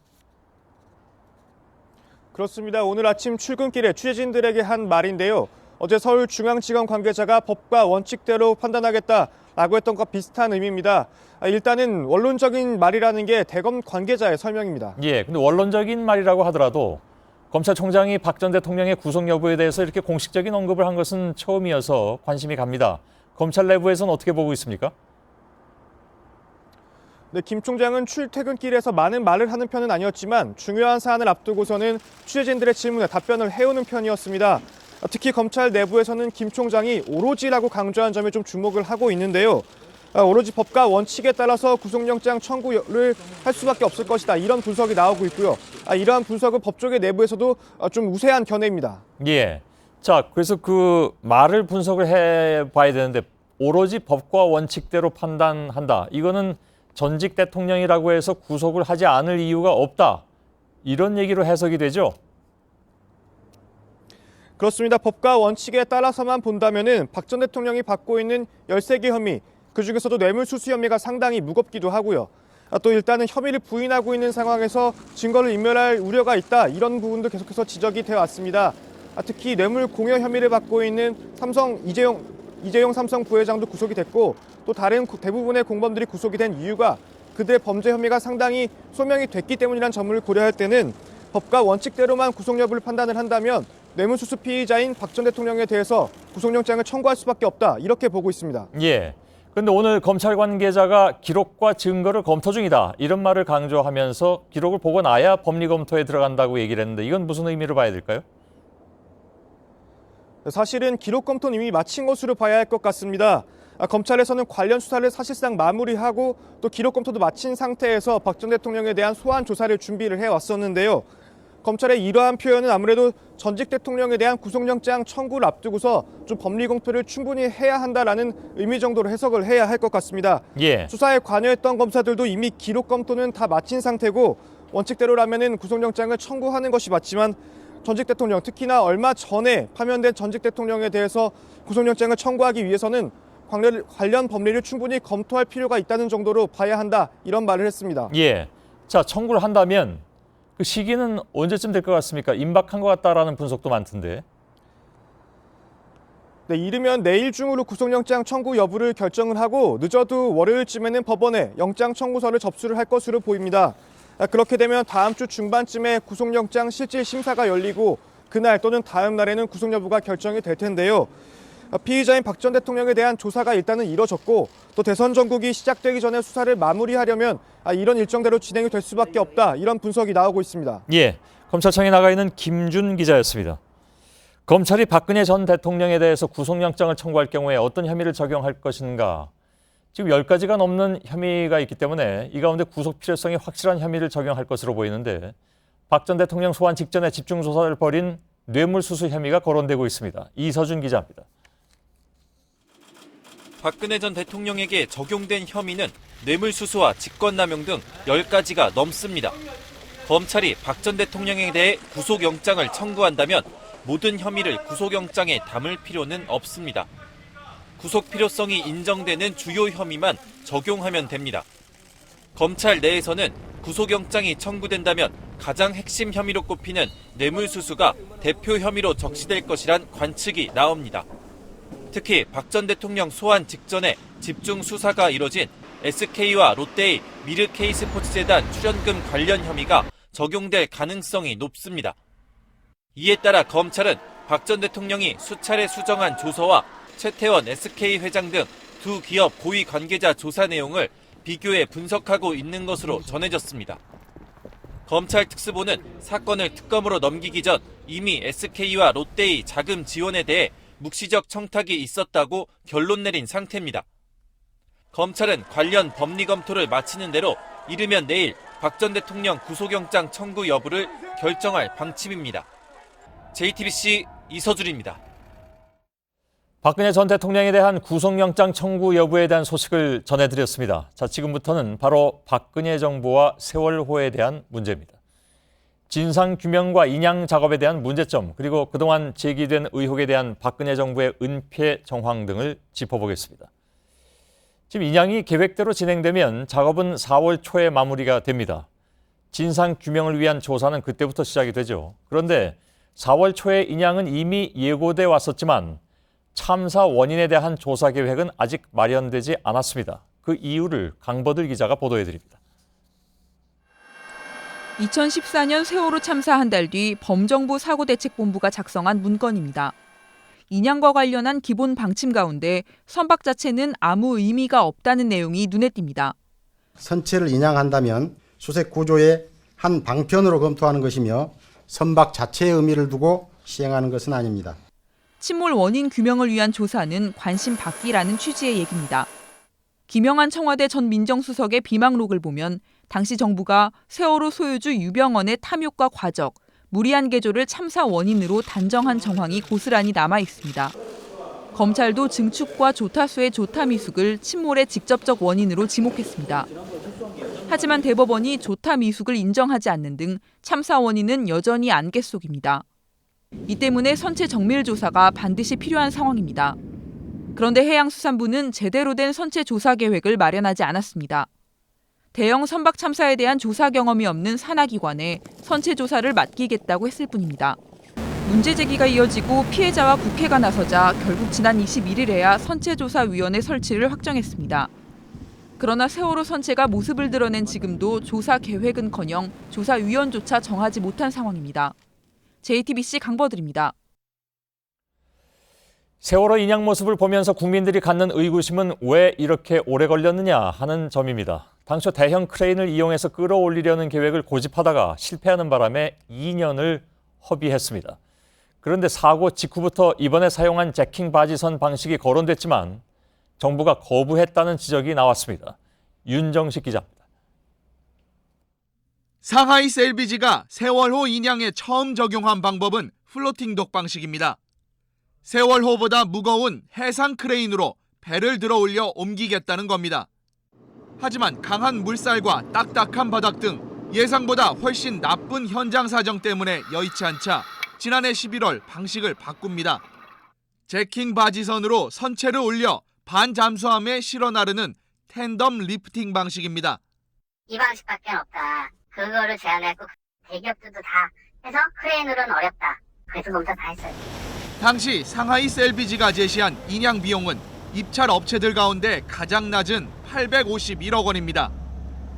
S18: 그렇습니다. 오늘 아침 출근길에 취재진들에게 한 말인데요. 어제 서울중앙지검 관계자가 법과 원칙대로 판단하겠다, 라고 했던 것과 비슷한 의미입니다. 일단은 원론적인 말이라는 게 대검 관계자의 설명입니다.
S4: 예, 근데 원론적인 말이라고 하더라도 검찰총장이 박 전 대통령의 구속 여부에 대해서 이렇게 공식적인 언급을 한 것은 처음이어서 관심이 갑니다. 검찰 내부에서는 어떻게 보고 있습니까?
S18: 네, 김 총장은 출퇴근길에서 많은 말을 하는 편은 아니었지만 중요한 사안을 앞두고서는 취재진들의 질문에 답변을 해오는 편이었습니다. 특히 검찰 내부에서는 김 총장이 오로지라고 강조한 점에 좀 주목을 하고 있는데요. 오로지 법과 원칙에 따라서 구속영장 청구를 할 수밖에 없을 것이다. 이런 분석이 나오고 있고요. 이러한 분석은 법조계 내부에서도 좀 우세한 견해입니다.
S4: 예. 자, 그래서 그 말을 분석을 해봐야 되는데 오로지 법과 원칙대로 판단한다. 이거는 전직 대통령이라고 해서 구속을 하지 않을 이유가 없다. 이런 얘기로 해석이 되죠?
S18: 그렇습니다. 법과 원칙에 따라서만 본다면은 박 전 대통령이 받고 있는 13개 혐의, 그중에서도 뇌물수수 혐의가 상당히 무겁기도 하고요. 또 일단은 혐의를 부인하고 있는 상황에서 증거를 인멸할 우려가 있다. 이런 부분도 계속해서 지적이 되어 왔습니다. 특히 뇌물 공여 혐의를 받고 있는 이재용 삼성 부회장도 구속이 됐고 또 다른 대부분의 공범들이 구속이 된 이유가 그들의 범죄 혐의가 상당히 소명이 됐기 때문이라는 점을 고려할 때는 법과 원칙대로만 구속 여부를 판단을 한다면 뇌물수수 피의자인 박 전 대통령에 대해서 구속영장을 청구할 수밖에 없다. 이렇게 보고 있습니다.
S4: 예. 그런데 오늘 검찰 관계자가 기록과 증거를 검토 중이다. 이런 말을 강조하면서 기록을 보고 나야 법리 검토에 들어간다고 얘기를 했는데 이건 무슨 의미로 봐야 될까요?
S18: 사실은 기록 검토는 이미 마친 것으로 봐야 할 것 같습니다. 검찰에서는 관련 수사를 사실상 마무리하고 또 기록 검토도 마친 상태에서 박 전 대통령에 대한 소환 조사를 준비를 해왔었는데요. 검찰의 이러한 표현은 아무래도 전직 대통령에 대한 구속영장 청구를 앞두고서 좀 법리 검토를 충분히 해야 한다라는 의미 정도로 해석을 해야 할 것 같습니다.
S4: 예.
S18: 수사에 관여했던 검사들도 이미 기록 검토는 다 마친 상태고 원칙대로라면은 구속영장을 청구하는 것이 맞지만 전직 대통령, 특히나 얼마 전에 파면된 전직 대통령에 대해서 구속영장을 청구하기 위해서는 관련 법리를 충분히 검토할 필요가 있다는 정도로 봐야 한다. 이런 말을 했습니다.
S4: 예. 자, 청구를 한다면 그 시기는 언제쯤 될 것 같습니까? 임박한 것 같다라는 분석도 많던데.
S18: 네, 이르면 내일 중으로 구속영장 청구 여부를 결정을 하고 늦어도 월요일쯤에는 법원에 영장 청구서를 접수를 할 것으로 보입니다. 그렇게 되면 다음 주 중반쯤에 구속영장 실질 심사가 열리고 그날 또는 다음 날에는 구속 여부가 결정이 될 텐데요. 피의자인 박 전 대통령에 대한 조사가 일단은 이뤄졌고 또 대선 전국이 시작되기 전에 수사를 마무리하려면 이런 일정대로 진행이 될 수밖에 없다. 이런 분석이 나오고 있습니다.
S4: 예, 검찰청에 나가 있는 김준 기자였습니다. 검찰이 박근혜 전 대통령에 대해서 구속영장을 청구할 경우에 어떤 혐의를 적용할 것인가. 지금 10가지가 넘는 혐의가 있기 때문에 이 가운데 구속 필요성이 확실한 혐의를 적용할 것으로 보이는데 박 전 대통령 소환 직전에 집중조사를 벌인 뇌물수수 혐의가 거론되고 있습니다. 이서준 기자입니다.
S19: 박근혜 전 대통령에게 적용된 혐의는 뇌물수수와 직권남용 등 10가지가 넘습니다. 검찰이 박 전 대통령에 대해 구속영장을 청구한다면 모든 혐의를 구속영장에 담을 필요는 없습니다. 구속 필요성이 인정되는 주요 혐의만 적용하면 됩니다. 검찰 내에서는 구속영장이 청구된다면 가장 핵심 혐의로 꼽히는 뇌물수수가 대표 혐의로 적시될 것이란 관측이 나옵니다. 특히 박 전 대통령 소환 직전에 집중 수사가 이뤄진 SK와 롯데의 미르 K스포츠재단 출연금 관련 혐의가 적용될 가능성이 높습니다. 이에 따라 검찰은 박 전 대통령이 수차례 수정한 조서와 최태원 SK 회장 등 두 기업 고위 관계자 조사 내용을 비교해 분석하고 있는 것으로 전해졌습니다. 검찰 특수부는 사건을 특검으로 넘기기 전 이미 SK와 롯데의 자금 지원에 대해 묵시적 청탁이 있었다고 결론 내린 상태입니다. 검찰은 관련 법리 검토를 마치는 대로 이르면 내일 박 전 대통령 구속영장 청구 여부를 결정할 방침입니다. JTBC 이서준입니다.
S4: 박근혜 전 대통령에 대한 구속영장 청구 여부에 대한 소식을 전해드렸습니다. 자, 지금부터는 바로 박근혜 정부와 세월호에 대한 문제입니다. 진상규명과 인양 작업에 대한 문제점, 그리고 그동안 제기된 의혹에 대한 박근혜 정부의 은폐 정황 등을 짚어보겠습니다. 지금 인양이 계획대로 진행되면 작업은 4월 초에 마무리가 됩니다. 진상규명을 위한 조사는 그때부터 시작이 되죠. 그런데 4월 초에 인양은 이미 예고돼 왔었지만 참사 원인에 대한 조사 계획은 아직 마련되지 않았습니다. 그 이유를 강버들 기자가 보도해드립니다.
S20: 2014년 세월호 참사 한 달 뒤 범정부 사고대책본부가 작성한 문건입니다. 인양과 관련한 기본 방침 가운데 선박 자체는 아무 의미가 없다는 내용이 눈에 띕니다.
S21: 선체를 인양한다면 수색 구조의 한 방편으로 검토하는 것이며 선박 자체의 의미를 두고 시행하는 것은 아닙니다.
S20: 침몰 원인 규명을 위한 조사는 관심 받기라는 취지의 얘기입니다. 김영한 청와대 전 민정수석의 비망록을 보면 당시 정부가 세월호 소유주 유병언의 탐욕과 과적, 무리한 개조를 참사 원인으로 단정한 정황이 고스란히 남아 있습니다. 검찰도 증축과 조타수의 조타 미숙을 침몰의 직접적 원인으로 지목했습니다. 하지만 대법원이 조타 미숙을 인정하지 않는 등 참사 원인은 여전히 안개 속입니다. 이 때문에 선체 정밀 조사가 반드시 필요한 상황입니다. 그런데 해양수산부는 제대로 된 선체 조사 계획을 마련하지 않았습니다. 대형 선박 참사에 대한 조사 경험이 없는 산하기관에 선체 조사를 맡기겠다고 했을 뿐입니다. 문제 제기가 이어지고 피해자와 국회가 나서자 결국 지난 21일에야 선체조사위원회 설치를 확정했습니다. 그러나 세월호 선체가 모습을 드러낸 지금도 조사 계획은커녕 조사위원조차 정하지 못한 상황입니다. JTBC 강버들입니다.
S4: 세월호 인양 모습을 보면서 국민들이 갖는 의구심은 왜 이렇게 오래 걸렸느냐 하는 점입니다. 당초 대형 크레인을 이용해서 끌어올리려는 계획을 고집하다가 실패하는 바람에 2년을 허비했습니다. 그런데 사고 직후부터 이번에 사용한 제킹 바지선 방식이 거론됐지만 정부가 거부했다는 지적이 나왔습니다. 윤정식 기자입니다.
S22: 상하이 셀비지가 세월호 인양에 처음 적용한 방법은 플로팅 독 방식입니다. 세월호보다 무거운 해상 크레인으로 배를 들어 올려 옮기겠다는 겁니다. 하지만 강한 물살과 딱딱한 바닥 등 예상보다 훨씬 나쁜 현장 사정 때문에 여의치 않자 지난해 11월 방식을 바꿉니다. 제킹 바지선으로 선체를 올려 반잠수함에 실어 나르는 텐덤 리프팅 방식입니다.
S23: 이 방식밖에 없다. 그거를 제안했고 대기업들도 다 해서 크레인으로는 어렵다. 그래서 검사 다 했어요.
S22: 당시 상하이 셀비지가 제시한 인양 비용은 입찰 업체들 가운데 가장 낮은 851억 원입니다.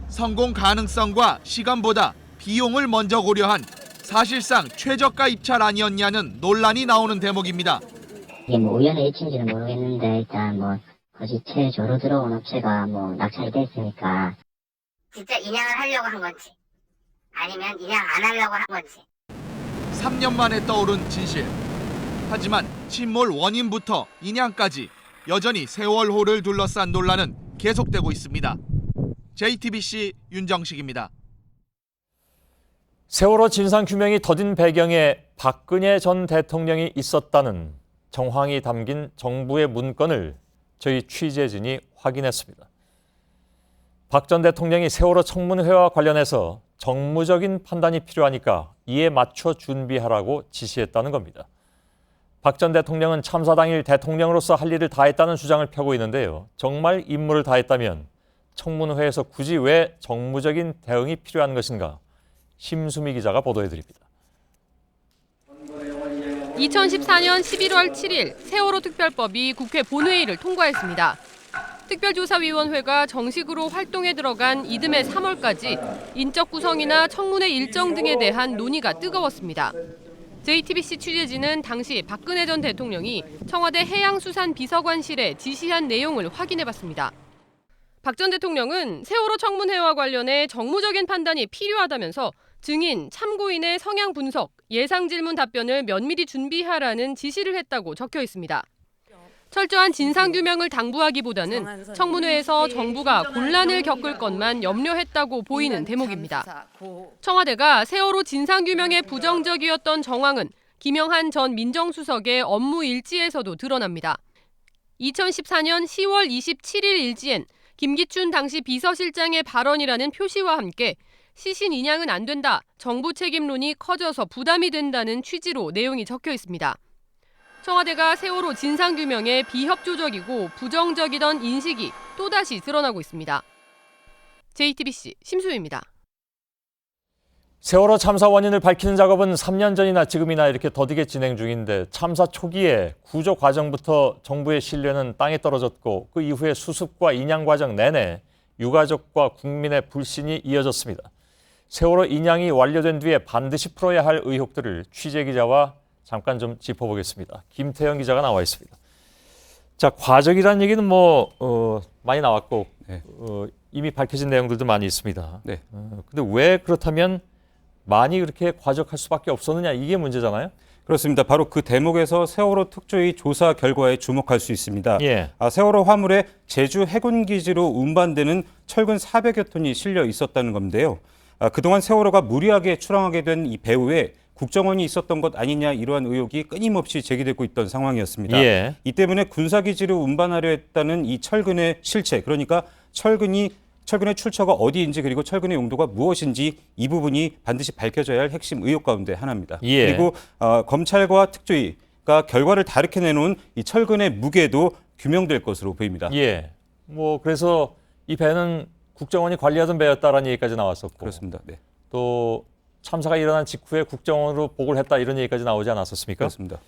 S22: 성공 가능성과 시간보다 비용을 먼저 고려한 사실상 최저가 입찰 아니었냐는 논란이 나오는 대목입니다.
S23: 이게 뭐 우연의 일치인지는 모르겠는데 일단 거기 최저로 들어온 업체가 낙찰이 됐으니까 진짜 인양을 하려고 한 건지 아니면 인양 안 하려고 한 건지
S22: 3년 만에 떠오른 진실. 하지만 침몰 원인부터 인양까지 여전히 세월호를 둘러싼 논란은 계속되고 있습니다. JTBC 윤정식입니다.
S4: 세월호 진상규명이 더딘 배경에 박근혜 전 대통령이 있었다는 정황이 담긴 정부의 문건을 저희 취재진이 확인했습니다. 박 전 대통령이 세월호 청문회와 관련해서 정무적인 판단이 필요하니까 이에 맞춰 준비하라고 지시했다는 겁니다. 박 전 대통령은 참사 당일 대통령으로서 할 일을 다했다는 주장을 펴고 있는데요. 정말 임무를 다했다면 청문회에서 굳이 왜 정무적인 대응이 필요한 것인가? 심수미 기자가 보도해드립니다.
S5: 2014년 11월 7일 세월호 특별법이 국회 본회의를 통과했습니다. 특별조사위원회가 정식으로 활동에 들어간 이듬해 3월까지 인적 구성이나 청문회 일정 등에 대한 논의가 뜨거웠습니다. JTBC 취재진은 당시 박근혜 전 대통령이 청와대 해양수산비서관실에 지시한 내용을 확인해봤습니다. 박 전 대통령은 세월호 청문회와 관련해 정무적인 판단이 필요하다면서 증인, 참고인의 성향 분석, 예상 질문 답변을 면밀히 준비하라는 지시를 했다고 적혀 있습니다. 철저한 진상규명을 당부하기보다는 청문회에서 정부가 곤란을 겪을 것만 염려했다고 보이는 대목입니다. 청와대가 세월호 진상규명에 부정적이었던 정황은 김영한 전 민정수석의 업무 일지에서도 드러납니다. 2014년 10월 27일 일지엔 김기춘 당시 비서실장의 발언이라는 표시와 함께 시신 인양은 안 된다, 정부 책임론이 커져서 부담이 된다는 취지로 내용이 적혀 있습니다. 청와대가 세월호 진상규명에 비협조적이고 부정적이던 인식이 또다시 드러나고 있습니다. JTBC 심수희입니다.
S4: 세월호 참사 원인을 밝히는 작업은 3년 전이나 지금이나 이렇게 더디게 진행 중인데 참사 초기에 구조 과정부터 정부의 신뢰는 땅에 떨어졌고 그 이후에 수습과 인양 과정 내내 유가족과 국민의 불신이 이어졌습니다. 세월호 인양이 완료된 뒤에 반드시 풀어야 할 의혹들을 취재 기자와 잠깐 좀 짚어보겠습니다. 김태형 기자가 나와 있습니다. 자, 과정이라는 얘기는 많이 나왔고 이미 밝혀진 내용들도 많이 있습니다.
S16: 네.
S4: 근데 왜 그렇다면 많이 그렇게 과적할 수밖에 없었느냐, 이게 문제잖아요.
S1: 그렇습니다. 바로 그 대목에서 세월호 특조위 조사 결과에 주목할 수 있습니다.
S4: 예.
S1: 세월호 화물에 제주 해군기지로 운반되는 철근 400여 톤이 실려 있었다는 건데요. 그동안 세월호가 무리하게 출항하게 된 이 배후에 국정원이 있었던 것 아니냐, 이러한 의혹이 끊임없이 제기되고 있던 상황이었습니다.
S4: 예.
S1: 이 때문에 군사기지로 운반하려 했다는 이 철근의 실체, 그러니까 철근의 출처가 어디인지 그리고 철근의 용도가 무엇인지 이 부분이 반드시 밝혀져야 할 핵심 의혹 가운데 하나입니다.
S4: 예.
S1: 그리고 검찰과 특조위가 결과를 다르게 내놓은 이 철근의 무게도 규명될 것으로 보입니다.
S4: 예. 그래서 이 배는 국정원이 관리하던 배였다라는 얘기까지 나왔었고.
S1: 그렇습니다. 네.
S4: 또 참사가 일어난 직후에 국정원으로 보고를 했다, 이런 얘기까지 나오지 않았었습니까?
S1: 그렇습니다.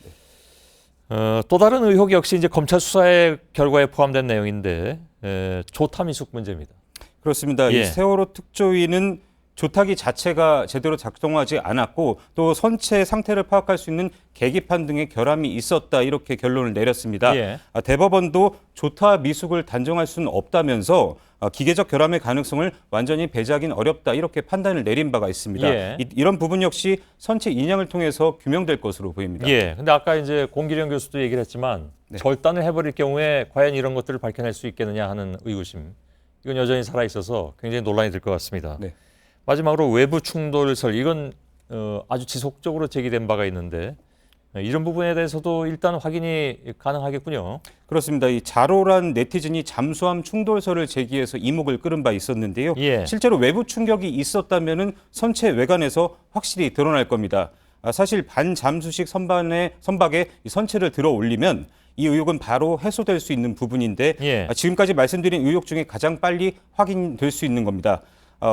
S1: 네.
S4: 또 다른 의혹이 역시 이제 검찰 수사의 결과에 포함된 내용인데 조타 미숙 문제입니다.
S1: 그렇습니다.
S4: 예.
S1: 이 세월호 특조위는 조타기 자체가 제대로 작동하지 않았고 또 선체 상태를 파악할 수 있는 계기판 등의 결함이 있었다, 이렇게 결론을 내렸습니다.
S4: 예.
S1: 대법원도 조타 미숙을 단정할 수는 없다면서 기계적 결함의 가능성을 완전히 배제하기는 어렵다, 이렇게 판단을 내린 바가 있습니다.
S4: 예.
S1: 이런 부분 역시 선체 인양을 통해서 규명될 것으로 보입니다.
S4: 예. 근데 아까 이제 공기령 교수도 얘기를 했지만 절단을 해버릴 경우에 과연 이런 것들을 밝혀낼 수 있겠느냐 하는 의구심, 이건 여전히 살아 있어서 굉장히 논란이 될 것 같습니다.
S1: 네.
S4: 마지막으로 외부 충돌설, 이건 아주 지속적으로 제기된 바가 있는데 이런 부분에 대해서도 일단 확인이 가능하겠군요.
S1: 그렇습니다. 이 자로란 네티즌이 잠수함 충돌설을 제기해서 이목을 끌은 바 있었는데요.
S4: 예.
S1: 실제로 외부 충격이 있었다면은 선체 외관에서 확실히 드러날 겁니다. 사실 반잠수식 선박에 이 선체를 들어 올리면 이 의혹은 바로 해소될 수 있는 부분인데
S4: 예.
S1: 지금까지 말씀드린 의혹 중에 가장 빨리 확인될 수 있는 겁니다.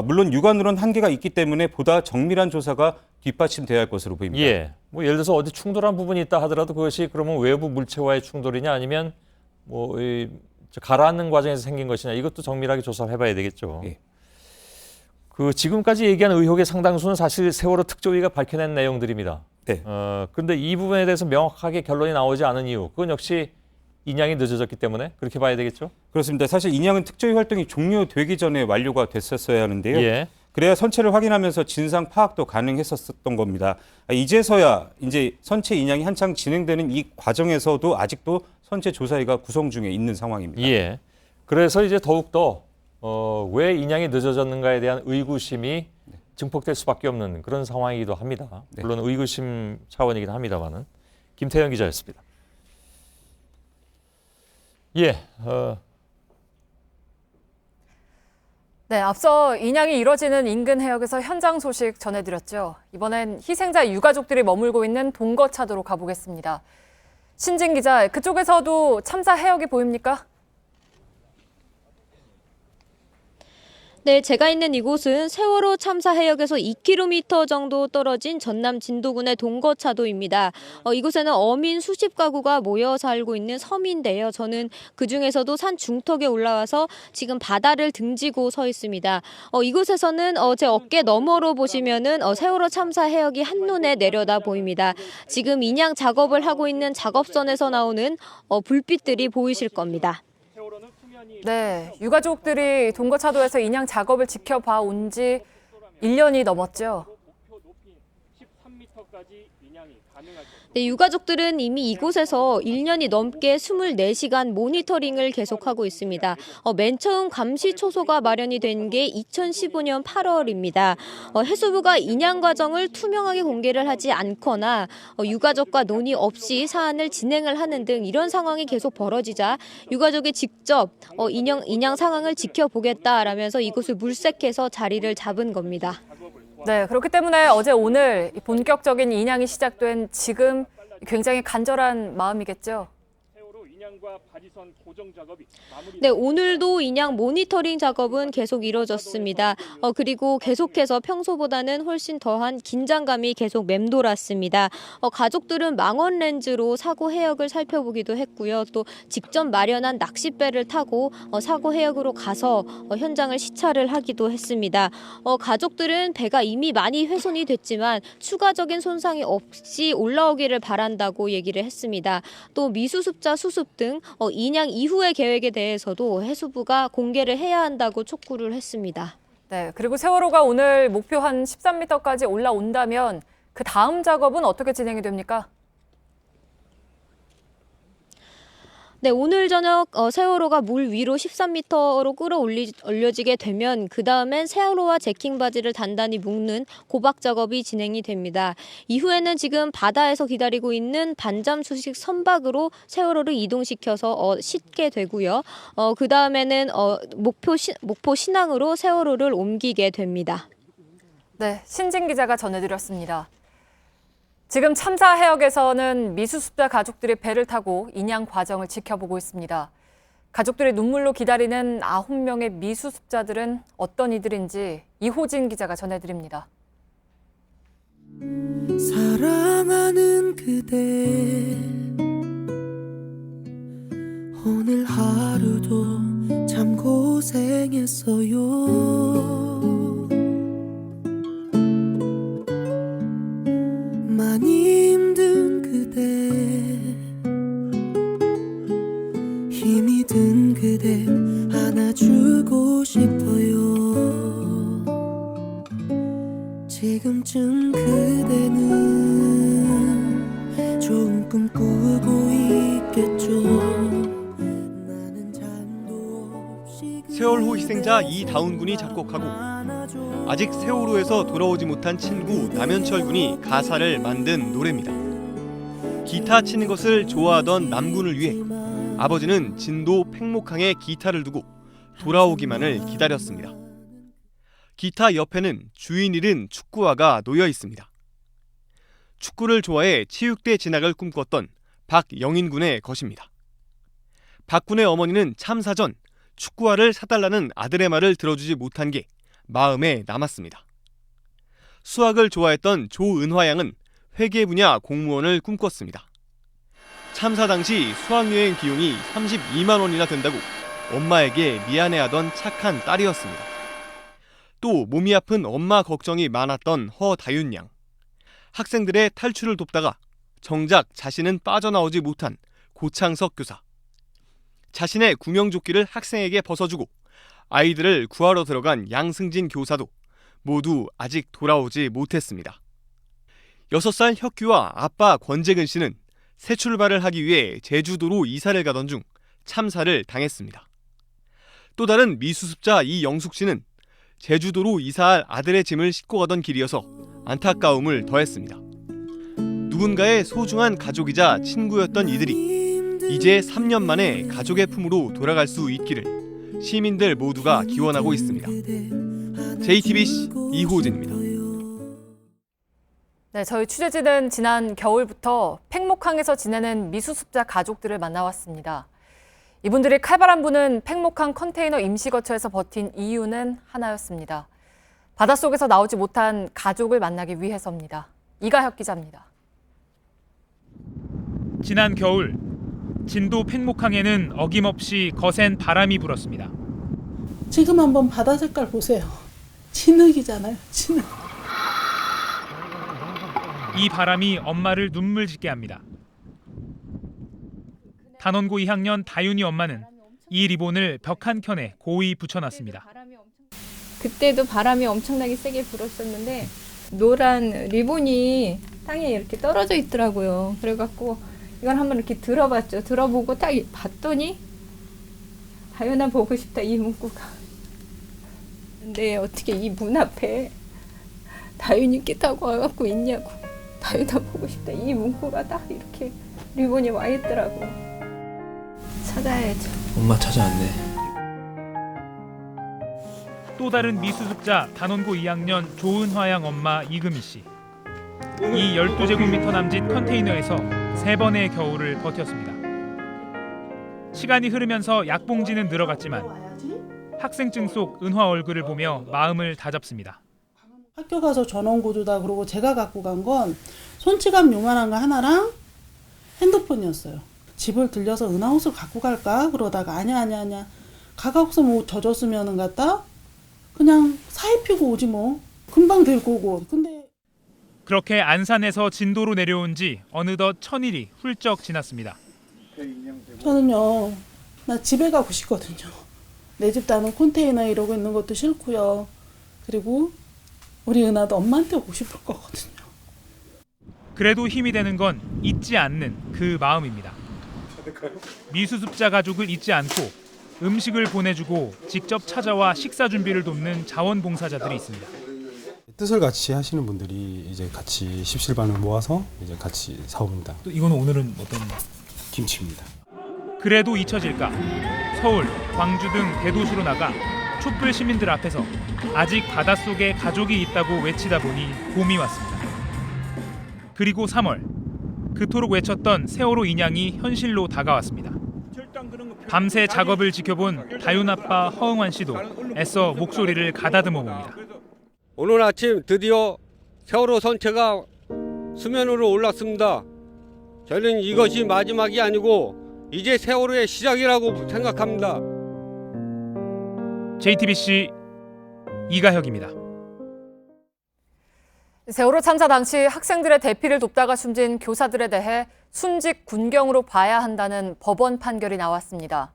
S1: 물론 육안으로는 한계가 있기 때문에 보다 정밀한 조사가 뒷받침돼야 할 것으로 보입니다.
S4: 예. 예를 들어서 어디 충돌한 부분이 있다 하더라도 그것이 그러면 외부 물체와의 충돌이냐, 아니면 가라앉는 과정에서 생긴 것이냐, 이것도 정밀하게 조사를 해봐야 되겠죠.
S1: 예.
S4: 지금까지 얘기한 의혹의 상당수는 사실 세월호 특조위가 밝혀낸 내용들입니다.
S1: 네.
S4: 그런데 이 부분에 대해서 명확하게 결론이 나오지 않은 이유, 그건 역시 인양이 늦어졌기 때문에 그렇게 봐야 되겠죠?
S1: 그렇습니다. 사실 인양은 특조위 활동이 종료되기 전에 완료가 됐었어야 하는데요.
S4: 예.
S1: 그래야 선체를 확인하면서 진상 파악도 가능했었던 겁니다. 이제서야 이제 선체 인양이 한창 진행되는 이 과정에서도 아직도 선체 조사위가 구성 중에 있는 상황입니다.
S4: 예. 그래서 이제 더욱더 왜 인양이 늦어졌는가에 대한 의구심이 증폭될 수밖에 없는 그런 상황이기도 합니다. 물론 의구심 차원이긴 합니다만은. 김태형 기자였습니다. 예.
S2: 네, 앞서 인양이 이뤄지는 인근 해역에서 현장 소식 전해드렸죠. 이번엔 희생자 유가족들이 머물고 있는 동거차도로 가보겠습니다. 신진 기자, 그쪽에서도 참사 해역이 보입니까?
S6: 네, 제가 있는 이곳은 세월호 참사 해역에서 2km 정도 떨어진 전남 진도군의 동거차도입니다. 이곳에는 어민 수십 가구가 모여 살고 있는 섬인데요. 저는 그중에서도 산 중턱에 올라와서 지금 바다를 등지고 서 있습니다. 이곳에서는 제 어깨 너머로 보시면은 세월호 참사 해역이 한눈에 내려다 보입니다. 지금 인양 작업을 하고 있는 작업선에서 나오는 불빛들이 보이실 겁니다.
S2: 네, 유가족들이 동거차도에서 인양 작업을 지켜봐 온 지 1년이 넘었죠.
S6: 네, 유가족들은 이미 이곳에서 1년이 넘게 24시간 모니터링을 계속하고 있습니다. 맨 처음 감시 초소가 마련이 된 게 2015년 8월입니다. 해수부가 인양 과정을 투명하게 공개를 하지 않거나 유가족과 논의 없이 사안을 진행을 하는 등 이런 상황이 계속 벌어지자 유가족이 직접 인양 상황을 지켜보겠다라면서 이곳을 물색해서 자리를 잡은 겁니다.
S2: 네, 그렇기 때문에 어제 오늘 본격적인 인양이 시작된 지금 굉장히 간절한 마음이겠죠.
S6: 네, 오늘도 인양 모니터링 작업은 계속 이뤄졌습니다. 그리고 계속해서 평소보다는 훨씬 더한 긴장감이 계속 맴돌았습니다. 가족들은 망원 렌즈로 사고 해역을 살펴보기도 했고요. 또 직접 마련한 낚싯배를 타고 사고 해역으로 가서 현장을 시찰을 하기도 했습니다. 가족들은 배가 이미 많이 훼손이 됐지만 추가적인 손상이 없이 올라오기를 바란다고 얘기를 했습니다. 또 미수습자 수습 등 인양 이후의 계획에 대해서도 해수부가 공개를 해야 한다고 촉구를 했습니다.
S2: 네, 그리고 세월호가 오늘 목표 한 13m까지 올라온다면 그 다음 작업은 어떻게 진행이 됩니까?
S6: 네, 오늘 저녁 세월호가 물 위로 13m로 끌어올려지게 되면 그 다음엔 세월호와 제킹 바지를 단단히 묶는 고박 작업이 진행이 됩니다. 이후에는 지금 바다에서 기다리고 있는 반잠 수식 선박으로 세월호를 이동시켜서 싣게 되고요. 그 다음에는 목포 신항으로 세월호를 옮기게 됩니다.
S2: 네, 신진 기자가 전해드렸습니다. 지금 참사 해역에서는 미수습자 가족들이 배를 타고 인양 과정을 지켜보고 있습니다. 가족들이 눈물로 기다리는 9명의 미수습자들은 어떤 이들인지 이호진 기자가 전해드립니다.
S3: 사랑하는 그대 오늘 하루도 참 고생했어요. 많이 힘든 그대 힘이 든 그대 안아주고 싶어요. 지금쯤 그대는 좋은 꿈 꾸고 있겠죠.
S18: 세월호 희생자 이다운 군이 작곡하고 아직 세월호에서 돌아오지 못한 친구 남현철 군이 가사를 만든 노래입니다. 기타 치는 것을 좋아하던 남군을 위해 아버지는 진도 팽목항에 기타를 두고 돌아오기만을 기다렸습니다. 기타 옆에는 주인 잃은 축구화가 놓여 있습니다. 축구를 좋아해 체육대 진학을 꿈꿨던 박영인 군의 것입니다. 박 군의 어머니는 참사 전 축구화를 사달라는 아들의 말을 들어주지 못한 게 마음에 남았습니다. 수학을 좋아했던 조은화 양은 회계 분야 공무원을 꿈꿨습니다. 참사 당시 수학여행 비용이 32만 원이나 된다고 엄마에게 미안해하던 착한 딸이었습니다. 또 몸이 아픈 엄마 걱정이 많았던 허다윤 양. 학생들의 탈출을 돕다가 정작 자신은 빠져나오지 못한 고창석 교사. 자신의 구명조끼를 학생에게 벗어주고 아이들을 구하러 들어간 양승진 교사도 모두 아직 돌아오지 못했습니다. 6살 혁규와 아빠 권재근 씨는 새 출발을 하기 위해 제주도로 이사를 가던 중 참사를 당했습니다. 또 다른 미수습자 이영숙 씨는 제주도로 이사할 아들의 짐을 싣고 가던 길이어서 안타까움을 더했습니다. 누군가의 소중한 가족이자 친구였던 이들이 이제 3년 만에 가족의 품으로 돌아갈 수 있기를 시민들 모두가 기원하고 있습니다. JTBC 이호진입니다.
S2: 네, 저희 취재진은 지난 겨울부터 팽목항에서 지내는 미수습자 가족들을 만나왔습니다. 이분들이 칼바람 부는 팽목항 컨테이너 임시거처에서 버틴 이유는 하나였습니다. 바닷속에서 나오지 못한 가족을 만나기 위해서입니다. 이가혁 기자입니다.
S13: 지난 겨울 진도 팽목항에는 어김없이 거센 바람이 불었습니다.
S7: 지금 한번 바다 색깔 보세요. 진흙이잖아요. 진흙.
S13: 이 바람이 엄마를 눈물 짓게 합니다. 단원고 2학년 다윤이 엄마는 이 리본을 벽 한 켠에 고이 붙여놨습니다.
S8: 그때도 바람이 엄청나게 세게 불었었는데 노란 리본이 땅에 이렇게 떨어져 있더라고요. 그래갖고 이걸 한번 이렇게 들어봤죠. 들어보고 딱 봤더니 다윤아 보고 싶다 이 문구가. 근데 어떻게 이 문 앞에 다윤이 끼 타고 와갖고 있냐고. 다윤아 보고 싶다 이 문구가 딱 이렇게 리본이 와 있더라고요. 찾아야죠.
S16: 엄마 찾아왔네.
S13: 또 다른 미수습자 단원고 2학년 조은화양 엄마 이금희 씨. 이 12제곱미터 남짓 컨테이너에서 3번의 겨울을 버텼습니다.
S9: 시간이 흐르면서 약봉지는 늘어갔지만 학생증 속 은화 얼굴을 보며 마음을 다잡습니다.
S7: 학교 가서 전원구조다 그러고 제가 갖고 간 건 손찌갑 요만한 거 하나랑 핸드폰이었어요. 집을 들려서 은하 옷을 갖고 갈까? 그러다가 아니야. 가가고서 뭐 젖었으면은 갖다 그냥 사입히고 오지 뭐. 금방 들고 오고. 근데
S9: 그렇게 안산에서 진도로 내려온 지 어느덧 1000일이 훌쩍 지났습니다.
S7: 저는요, 나 집에 가고 싶거든요. 내 집 다는 컨테이너에 이러고 있는 것도 싫고요. 그리고 우리 은하도 엄마한테 오고 싶을 거거든요.
S9: 그래도 힘이 되는 건 잊지 않는 그 마음입니다. 미수습자 가족을 잊지 않고 음식을 보내주고 직접 찾아와 식사 준비를 돕는 자원봉사자들이 있습니다.
S10: 뜻을 같이 하시는 분들이 이제 같이 십실반을 모아서 이제 같이 사옵니다.
S9: 또 이거는 오늘은 어떤
S10: 김치입니다.
S9: 그래도 잊혀질까? 서울, 광주 등 대도시로 나가 촛불 시민들 앞에서 아직 바닷속에 가족이 있다고 외치다 보니 봄이 왔습니다. 그리고 3월, 그토록 외쳤던 세월호 인양이 현실로 다가왔습니다. 밤새 작업을 지켜본 다윤 아빠 허응환 씨도 애써 목소리를 가다듬어 봅니다.
S11: 오늘 아침 드디어 세월호 선체가 수면으로 올랐습니다. 저는 이것이 마지막이 아니고 이제 세월호의 시작이라고 생각합니다.
S9: JTBC 이가혁입니다.
S2: 세월호 참사 당시 학생들의 대피를 돕다가 숨진 교사들에 대해 순직 군경으로 봐야 한다는 법원 판결이 나왔습니다.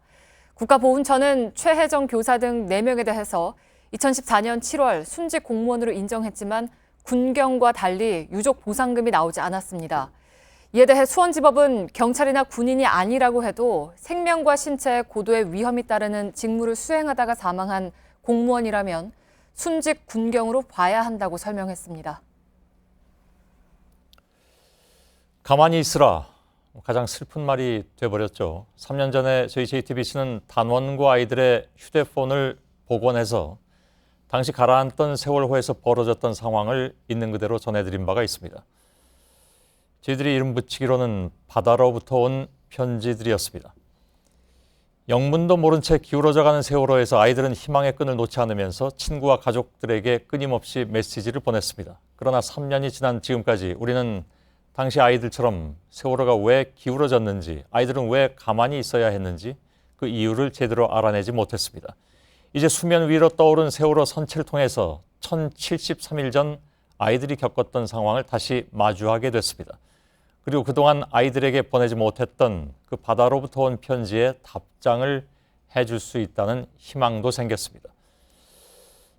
S2: 국가보훈처는 최혜정 교사 등 4명에 대해서 2014년 7월 순직 공무원으로 인정했지만 군경과 달리 유족 보상금이 나오지 않았습니다. 이에 대해 수원지법은 경찰이나 군인이 아니라고 해도 생명과 신체에 고도의 위험이 따르는 직무를 수행하다가 사망한 공무원이라면 순직 군경으로 봐야 한다고 설명했습니다.
S4: 가만히 있으라. 가장 슬픈 말이 돼버렸죠. 3년 전에 저희 JTBC는 단원과 아이들의 휴대폰을 복원해서 당시 가라앉던 세월호에서 벌어졌던 상황을 있는 그대로 전해드린 바가 있습니다. 저희들이 이름 붙이기로는 바다로부터 온 편지들이었습니다. 영문도 모른 채 기울어져가는 세월호에서 아이들은 희망의 끈을 놓지 않으면서 친구와 가족들에게 끊임없이 메시지를 보냈습니다. 그러나 3년이 지난 지금까지 우리는 당시 아이들처럼 세월호가 왜 기울어졌는지, 아이들은 왜 가만히 있어야 했는지 그 이유를 제대로 알아내지 못했습니다. 이제 수면 위로 떠오른 세월호 선체를 통해서 1073일 전 아이들이 겪었던 상황을 다시 마주하게 됐습니다. 그리고 그동안 아이들에게 보내지 못했던 그 바다로부터 온 편지에 답장을 해줄 수 있다는 희망도 생겼습니다.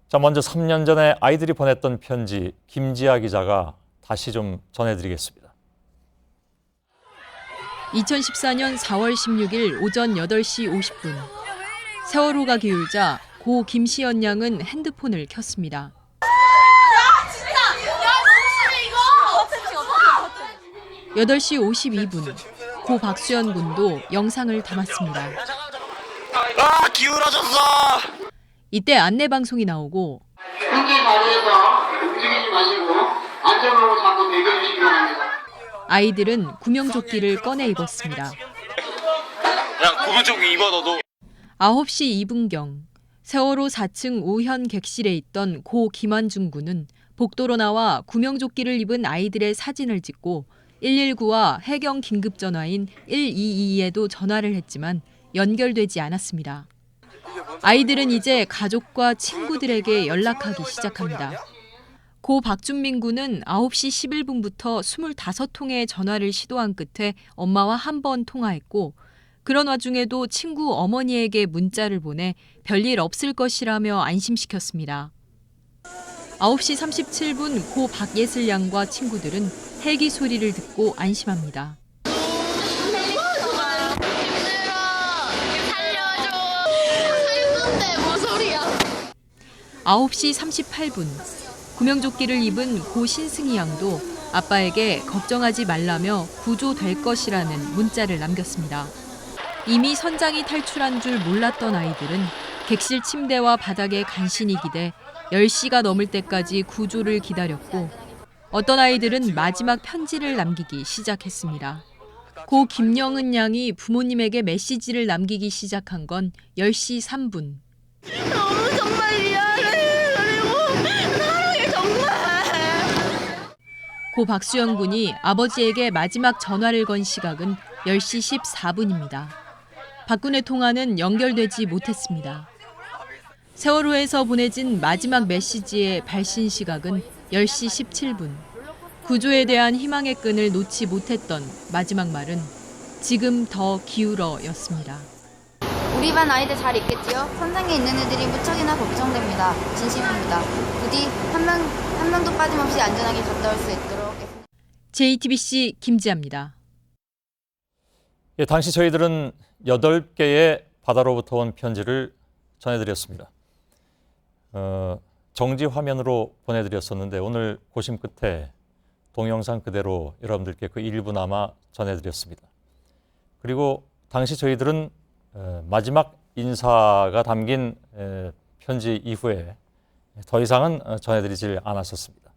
S4: 자, 먼저 3년 전에 아이들이 보냈던 편지 김지아 기자가 다시 좀 전해드리겠습니다.
S24: 2014년 4월 16일 오전 8시 50분. 세월호가 기울자 고 김시연 양은 핸드폰을 켰습니다. 8시 52분, 고 박수연 군도 영상을 담았습니다.
S25: 기울어졌어!
S24: 이때 안내방송이 나오고
S25: 현재 자리에서 움직이지 마시고 안전으로 잡고 대기해 주시기 바랍니다.
S24: 아이들은 구명조끼를 꺼내 입었습니다.
S25: 야, 구명조끼 입어 너도.
S24: 9시 2분경, 세월호 4층 우현 객실에 있던 고 김환중 군은 복도로 나와 구명조끼를 입은 아이들의 사진을 찍고 119와 해경 긴급전화인 122에도 전화를 했지만 연결되지 않았습니다. 아이들은 이제 가족과 친구들에게 연락하기 시작합니다. 고 박준민 군은 9시 11분부터 25통의 전화를 시도한 끝에 엄마와 한 번 통화했고 그런 와중에도 친구 어머니에게 문자를 보내 별일 없을 것이라며 안심시켰습니다. 9시 37분 고 박예슬 양과 친구들은 헬기 소리를 듣고 안심합니다. 9시 38분 구명조끼를 입은 고 신승희 양도 아빠에게 걱정하지 말라며 구조될 것이라는 문자를 남겼습니다. 이미 선장이 탈출한 줄 몰랐던 아이들은 객실 침대와 바닥에 간신히 기대 10시가 넘을 때까지 구조를 기다렸고 어떤 아이들은 마지막 편지를 남기기 시작했습니다. 고 김영은 양이 부모님에게 메시지를 남기기 시작한 건 10시 3분.
S12: 너무 정말 미안해. 그리고 사랑해 정말.
S24: 고 박수영 군이 아버지에게 마지막 전화를 건 시각은 10시 14분입니다. 박군의 통화는 연결되지 못했습니다. 세월호에서 보내진 마지막 메시지의 발신 시각은 10시 17분. 구조에 대한 희망의 끈을 놓지 못했던 마지막 말은 지금 더 기울어였습니다.
S14: 우리 반 아이들 잘 있겠지요? 선상에 있는 애들이 무척이나 걱정됩니다. 진심입니다. 부디 한 명도 빠짐없이 안전하게 갔다 올 수 있도록.
S24: JTBC 김지아입니다.
S4: 예, 당시 저희들은 8개의 바다로부터 온 편지를 전해드렸습니다. 정지 화면으로 보내드렸었는데 오늘 고심 끝에 동영상 그대로 여러분들께 그 일부나마 전해드렸습니다. 그리고 당시 저희들은 마지막 인사가 담긴 편지 이후에 더 이상은 전해드리질 않았었습니다.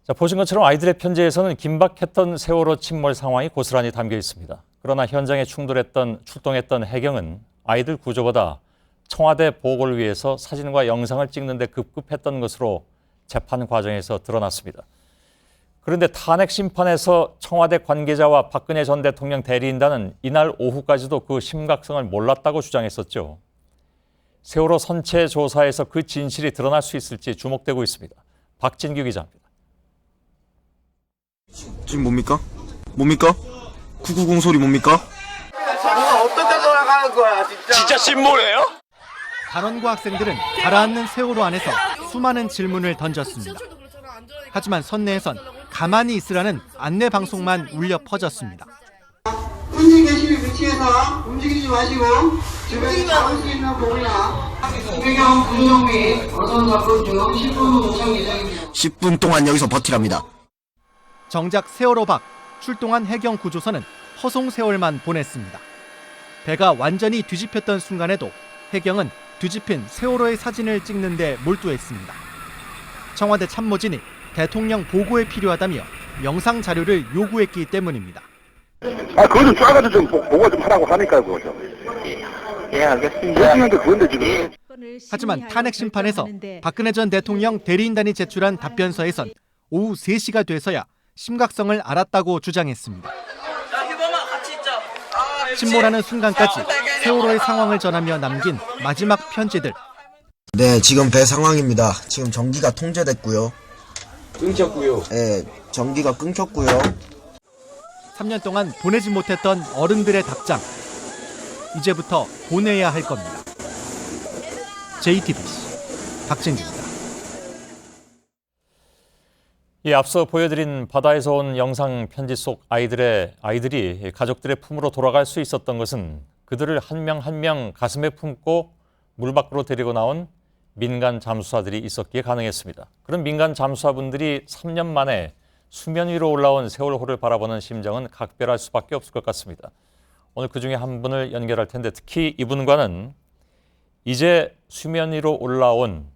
S4: 자, 보신 것처럼 아이들의 편지에서는 긴박했던 세월호 침몰 상황이 고스란히 담겨 있습니다. 그러나 현장에 출동했던 해경은 아이들 구조보다 청와대 보고를 위해서 사진과 영상을 찍는 데 급급했던 것으로 재판 과정에서 드러났습니다. 그런데 탄핵 심판에서 청와대 관계자와 박근혜 전 대통령 대리인단은 이날 오후까지도 그 심각성을 몰랐다고 주장했었죠. 세월호 선체 조사에서 그 진실이 드러날 수 있을지 주목되고 있습니다. 박진규 기자입니다.
S15: 지금 뭡니까? 990 소리 뭡니까?
S17: 뭐가 어떤 데서 나가는 거야 진짜.
S15: 진짜 신모래요?
S19: 단원고 학생들은 가라앉는 세월호 안에서 수많은 질문을 던졌습니다. 하지만 선내에선 가만히 있으라는 안내 방송만 울려 퍼졌습니다.
S17: 현재 계시는 위치에서 움직이지 마시고 주변에 잡을 수 있는 공이나 해경 구조정 및 어선 작업 중 10분 후 도착 예정입니다.
S15: 10분 동안 여기서 버티랍니다.
S19: 정작 세월호 밖 출동한 해경 구조선은 허송세월만 보냈습니다. 배가 완전히 뒤집혔던 순간에도 해경은 뒤집힌 세월호의 사진을 찍는 데 몰두했습니다. 청와대 참모진이 대통령 보고에 필요하다며 영상 자료를 요구했기 때문입니다.
S17: 그거 좀 쫙가지고 좀 보고 좀 하라고 하니까요, 그거 좀. 예, 알겠습니다. 그건데 지금.
S19: 하지만 탄핵 심판에서 박근혜 전 대통령 대리인단이 제출한 답변서에선 오후 3시가 돼서야 심각성을 알았다고 주장했습니다. 침몰하는 순간까지 세월호의 상황을 전하며 남긴 마지막 편지들.
S15: 네, 지금 배 상황입니다. 지금 전기가 통제됐고요.
S17: 끊겼고요.
S15: 네, 전기가 끊겼고요.
S19: 3년 동안 보내지 못했던 어른들의 답장. 이제부터 보내야 할 겁니다. JTBC 박진규입니다.
S4: 예, 앞서 보여드린 바다에서 온 영상 편지 속 아이들이 가족들의 품으로 돌아갈 수 있었던 것은 그들을 한 명 한 명 가슴에 품고 물 밖으로 데리고 나온 민간 잠수사들이 있었기에 가능했습니다. 그런 민간 잠수사분들이 3년 만에 수면 위로 올라온 세월호를 바라보는 심정은 각별할 수밖에 없을 것 같습니다. 오늘 그중에 한 분을 연결할 텐데 특히 이분과는 이제 수면 위로 올라온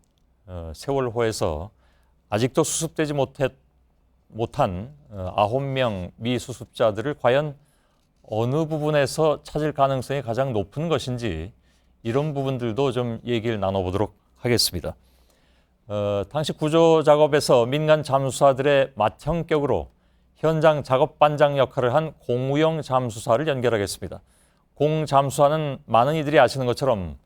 S4: 세월호에서 아직도 수습되지 못한 9명 미수습자들을 과연 어느 부분에서 찾을 가능성이 가장 높은 것인지 이런 부분들도 좀 얘기를 나눠보도록 하겠습니다. 당시 구조 작업에서 민간 잠수사들의 맏형격으로 현장 작업 반장 역할을 한 공우영 잠수사를 연결하겠습니다. 공 잠수사는 많은 이들이 아시는 것처럼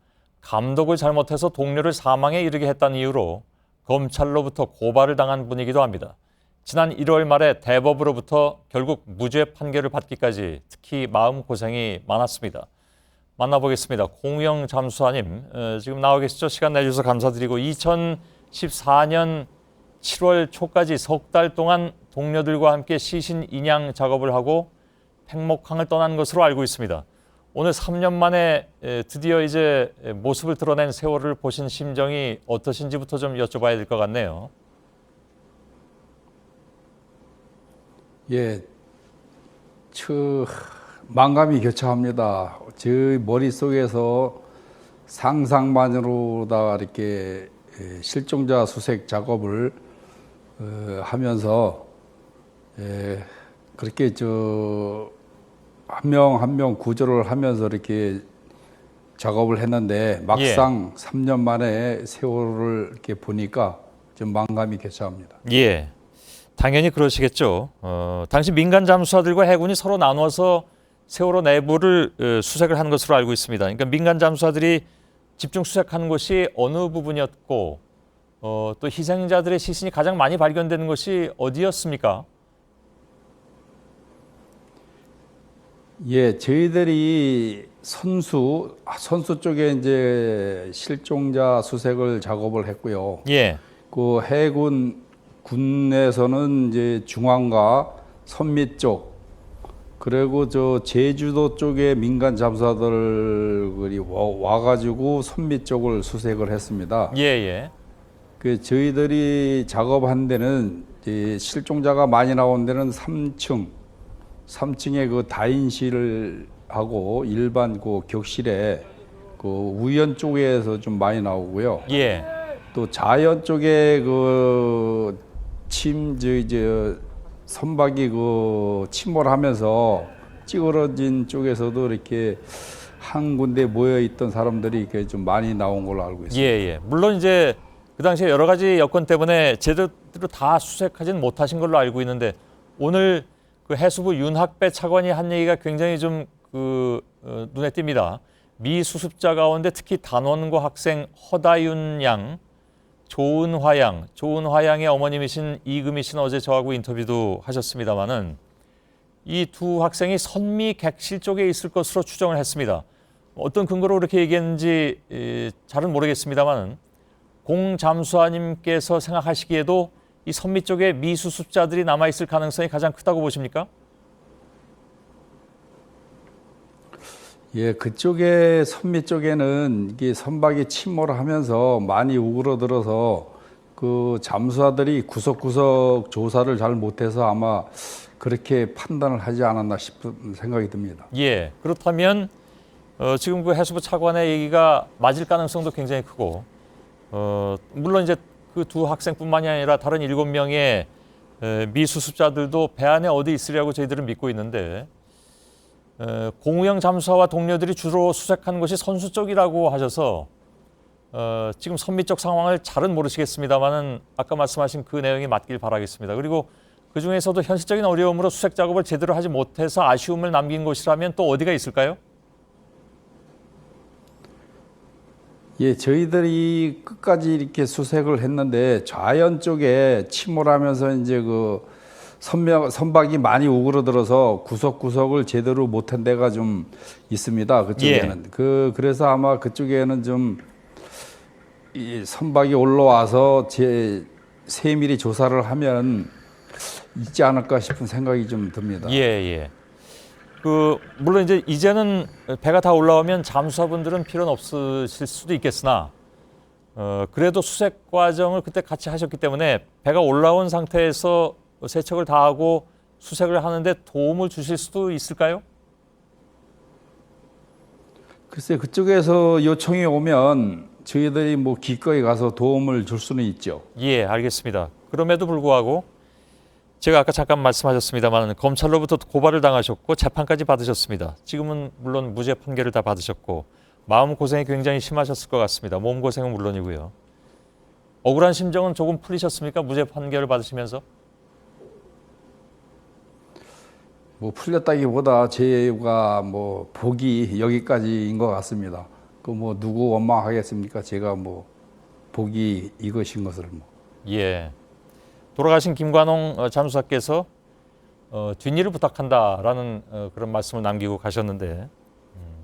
S4: 감독을 잘못해서 동료를 사망에 이르게 했다는 이유로 검찰로부터 고발을 당한 분이기도 합니다. 지난 1월 말에 대법으로부터 결국 무죄 판결을 받기까지 특히 마음고생이 많았습니다. 만나보겠습니다. 공우영 잠수사님, 지금 나와 계시죠? 시간 내주셔서 감사드리고 2014년 7월 초까지 석 달 동안 동료들과 함께 시신 인양 작업을 하고 팽목항을 떠난 것으로 알고 있습니다. 오늘 3년 만에 드디어 이제 모습을 드러낸 세월을 보신 심정이 어떠신지부터 좀 여쭤봐야 될 것 같네요.
S26: 예, 만감이 교차합니다. 제 머릿속에서 상상만으로다 이렇게 실종자 수색 작업을 하면서 그렇게 한 명 한 명 구조를 하면서 이렇게 작업을 했는데 막상 3년 만에 세월호를 이렇게 보니까 좀 만감이 교차합니다.
S4: 예, 당연히 그러시겠죠. 당시 민간 잠수사들과 해군이 서로 나눠서 세월호 내부를 수색을 한 것으로 알고 있습니다. 그러니까 민간 잠수사들이 집중 수색한 곳이 어느 부분이었고 또 희생자들의 시신이 가장 많이 발견되는 것이 어디였습니까?
S26: 예, 저희들이 선수 쪽에 이제 실종자 수색을 작업을 했고요.
S4: 예.
S26: 그 해군 군에서는 이제 중앙과 선미 쪽, 그리고 제주도 쪽에 민간 잠수사들이 와가지고 선미 쪽을 수색을 했습니다.
S4: 예, 예.
S26: 그 저희들이 작업한 데는 이제 실종자가 많이 나온 데는 3층에 그 다인실을 하고 일반 그 격실에 그 우연 쪽에서 좀 많이 나오고요.
S4: 예.
S26: 또 자연 쪽에 선박이 침몰하면서 찌그러진 쪽에서도 이렇게 한 군데 모여 있던 사람들이 이렇게 좀 많이 나온 걸로 알고 있습니다.
S4: 예, 예. 물론 이제 그 당시에 여러 가지 여건 때문에 제대로 다 수색하지는 못하신 걸로 알고 있는데 오늘 그 해수부 윤학배 차관이 한 얘기가 굉장히 좀 눈에 띕니다. 미 수습자 가운데 특히 단원고 학생 허다윤 양, 조은화 양의 어머님이신 이금희 씨는 어제 저하고 인터뷰도 하셨습니다마는 이 두 학생이 선미 객실 쪽에 있을 것으로 추정을 했습니다. 어떤 근거로 그렇게 얘기했는지 잘은 모르겠습니다만은 공 잠수사님께서 생각하시기에도 이 선미 쪽에 미 수습자들이 남아 있을 가능성이 가장 크다고 보십니까?
S26: 예, 그쪽에 선미 쪽에는 이게 선박이 침몰하면서 많이 우그러들어서 그 잠수사들이 구석구석 조사를 잘 못해서 아마 그렇게 판단을 하지 않았나 싶은 생각이 듭니다.
S4: 예, 그렇다면 지금 그 해수부 차관의 얘기가 맞을 가능성도 굉장히 크고 물론 이제 그 두 학생뿐만이 아니라 다른 7명의 미 수습자들도 배 안에 어디 있으리라고 저희들은 믿고 있는데 공우영 잠수사와 동료들이 주로 수색한 곳이 선수 쪽이라고 하셔서 지금 선미 쪽 상황을 잘은 모르시겠습니다만은 아까 말씀하신 그 내용이 맞길 바라겠습니다. 그리고 그중에서도 현실적인 어려움으로 수색 작업을 제대로 하지 못해서 아쉬움을 남긴 곳이라면 또 어디가 있을까요?
S26: 예, 저희들이 끝까지 이렇게 수색을 했는데 좌연 쪽에 침몰하면서 이제 그 선박이 많이 우그러들어서 구석구석을 제대로 못한 데가 좀 있습니다. 그쪽에는.
S4: 예.
S26: 그래서 아마 그쪽에는 좀 이 선박이 올라와서 세밀히 조사를 하면 있지 않을까 싶은 생각이 좀 듭니다.
S4: 예, 예. 물론 이제는 배가 다 올라오면 잠수사분들은 필요는 없으실 수도 있겠으나 그래도 수색 과정을 그때 같이 하셨기 때문에 배가 올라온 상태에서 세척을 다 하고 수색을 하는데 도움을 주실 수도 있을까요?
S26: 글쎄, 그쪽에서 요청이 오면 저희들이 기꺼이 가서 도움을 줄 수는 있죠.
S4: 예, 알겠습니다. 그럼에도 불구하고 제가 아까 잠깐 말씀하셨습니다만 검찰로부터 고발을 당하셨고 재판까지 받으셨습니다. 지금은 물론 무죄 판결을 다 받으셨고 마음고생이 굉장히 심하셨을 것 같습니다. 몸고생은 물론이고요. 억울한 심정은 조금 풀리셨습니까? 무죄 판결을 받으시면서?
S26: 풀렸다기보다 제가 복이 여기까지인 것 같습니다. 누구 원망하겠습니까? 제가 복이 이것인 것을
S4: 예. 돌아가신 김관홍 잠수사께서 뒷일을 부탁한다라는 그런 말씀을 남기고 가셨는데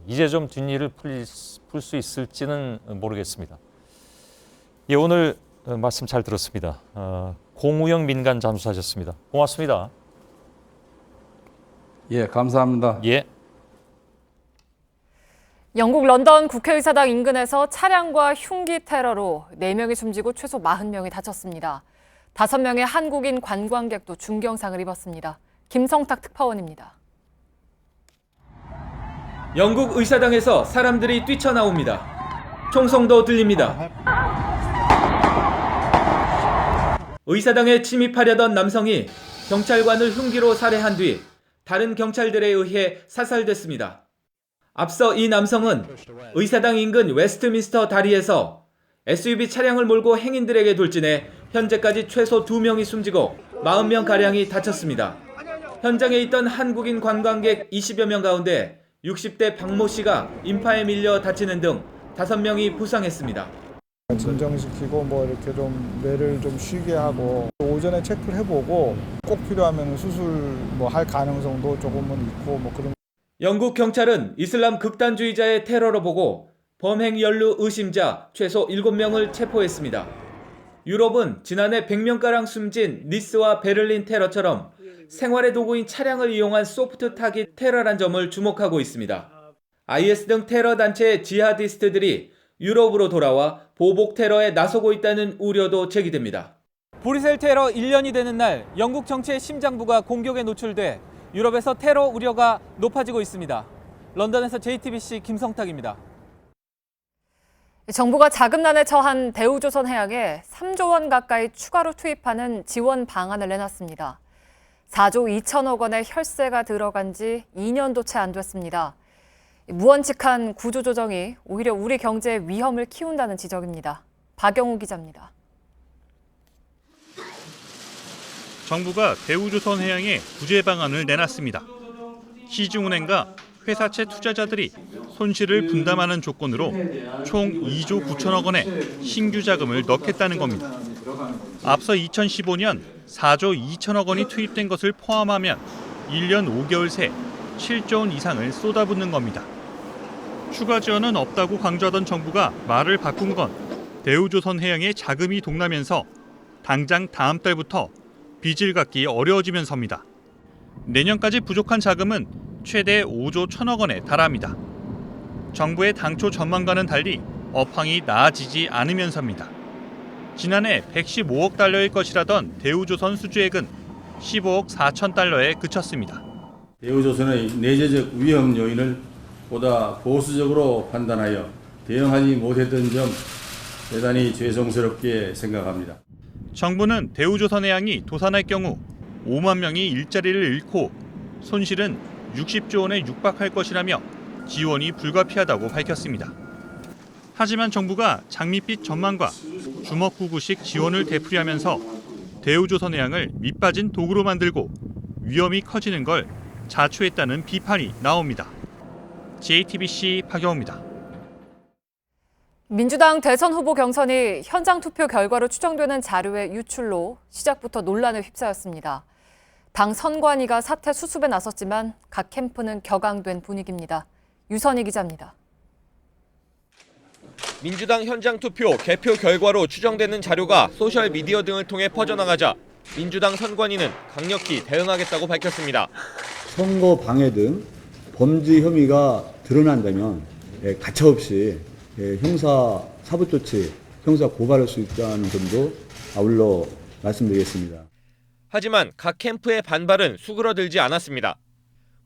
S4: 이제 좀 뒷일을 풀 수 있을지는 모르겠습니다. 예, 오늘 말씀 잘 들었습니다. 공우영 민간 잠수사셨습니다. 고맙습니다.
S26: 예, 감사합니다.
S4: 예.
S2: 영국 런던 국회의사당 인근에서 차량과 흉기 테러로 4명이 숨지고 최소 40명이 다쳤습니다. 5명의 한국인 관광객도 중경상을 입었습니다. 김성탁 특파원입니다.
S1: 영국 의사당에서 사람들이 뛰쳐나옵니다. 총성도 들립니다. 의사당에 침입하려던 남성이 경찰관을 흉기로 살해한 뒤 다른 경찰들에 의해 사살됐습니다. 앞서 이 남성은 의사당 인근 웨스트민스터 다리에서 SUV 차량을 몰고 행인들에게 돌진해 현재까지 최소 2명이 숨지고 40명가량이 다쳤습니다. 현장에 있던 한국인 관광객 20여 명 가운데 60대 박모 씨가 인파에 밀려 다치는 등 5명이 부상했습니다.
S5: 진정시키고 뭐 이렇게 좀 뇌를 좀 쉬게 하고 오전에 체크를 해보고 꼭 필요하면 수술 뭐 할 가능성도 조금은 있고 뭐 그런.
S1: 영국 경찰은 이슬람 극단주의자의 테러로 보고 범행 연루 의심자 최소 7명을 체포했습니다. 유럽은 지난해 100명가량 숨진 니스와 베를린 테러처럼 생활의 도구인 차량을 이용한 소프트 타깃 테러란 점을 주목하고 있습니다. IS 등 테러 단체의 지하디스트들이 유럽으로 돌아와 보복 테러에 나서고 있다는 우려도 제기됩니다. 브뤼셀 테러 1년이 되는 날 영국 정치의 심장부가 공격에 노출돼 유럽에서 테러 우려가 높아지고 있습니다. 런던에서 JTBC 김성탁입니다.
S2: 정부가 자금난에 처한 대우조선해양에 3조 원 가까이 추가로 투입하는 지원 방안을 내놨습니다. 4조 2천억 원의 혈세가 들어간 지 2년도 채 안 됐습니다. 무원칙한 구조조정이 오히려 우리 경제에 위험을 키운다는 지적입니다. 박영우 기자입니다.
S6: 정부가 대우조선해양에 구제 방안을 내놨습니다. 시중은행과 회사채 투자자들이 손실을 분담하는 조건으로 총 2조 9천억 원의 신규 자금을 넣겠다는 겁니다. 앞서 2015년 4조 2천억 원이 투입된 것을 포함하면 1년 5개월 새 7조 원 이상을 쏟아붓는 겁니다. 추가 지원은 없다고 강조하던 정부가 말을 바꾼 건 대우조선해양에 자금이 동나면서 당장 다음 달부터 빚을 갚기 어려워지면서입니다. 내년까지 부족한 자금은 최대 5조 1천억 원에 달합니다. 정부의 당초 전망과는 달리 업황이 나아지지 않으면서입니다. 지난해 115억 달러일 것이라던 대우조선 수주액은 15억 4천 달러에 그쳤습니다.
S20: 대우조선의 내재적 위험 요인을 보다 보수적으로 판단하여 대응하지 못했던 점 대단히 죄송스럽게 생각합니다.
S6: 정부는 대우조선해양이 도산할 경우 5만 명이 일자리를 잃고 손실은 60조 원에 육박할 것이라며 지원이 불가피하다고 밝혔습니다. 하지만 정부가 장밋빛 전망과 주먹구구식 지원을 되풀이하면서 대우조선해양을 밑빠진 도구로 만들고 위험이 커지는 걸 자초했다는 비판이 나옵니다. JTBC 박영우입니다.
S2: 민주당 대선 후보 경선이 현장 투표 결과로 추정되는 자료의 유출로 시작부터 논란에 휩싸였습니다. 당 선관위가 사태 수습에 나섰지만 각 캠프는 격앙된 분위기입니다. 유선희 기자입니다.
S1: 민주당 현장 투표 개표 결과로 추정되는 자료가 소셜미디어 등을 통해 퍼져나가자 민주당 선관위는 강력히 대응하겠다고 밝혔습니다.
S21: 선거 방해 등 범죄 혐의가 드러난다면 가차없이 형사 사법 조치, 형사 고발할 수 있다는 점도 아울러 말씀드리겠습니다.
S1: 하지만 각 캠프의 반발은 수그러들지 않았습니다.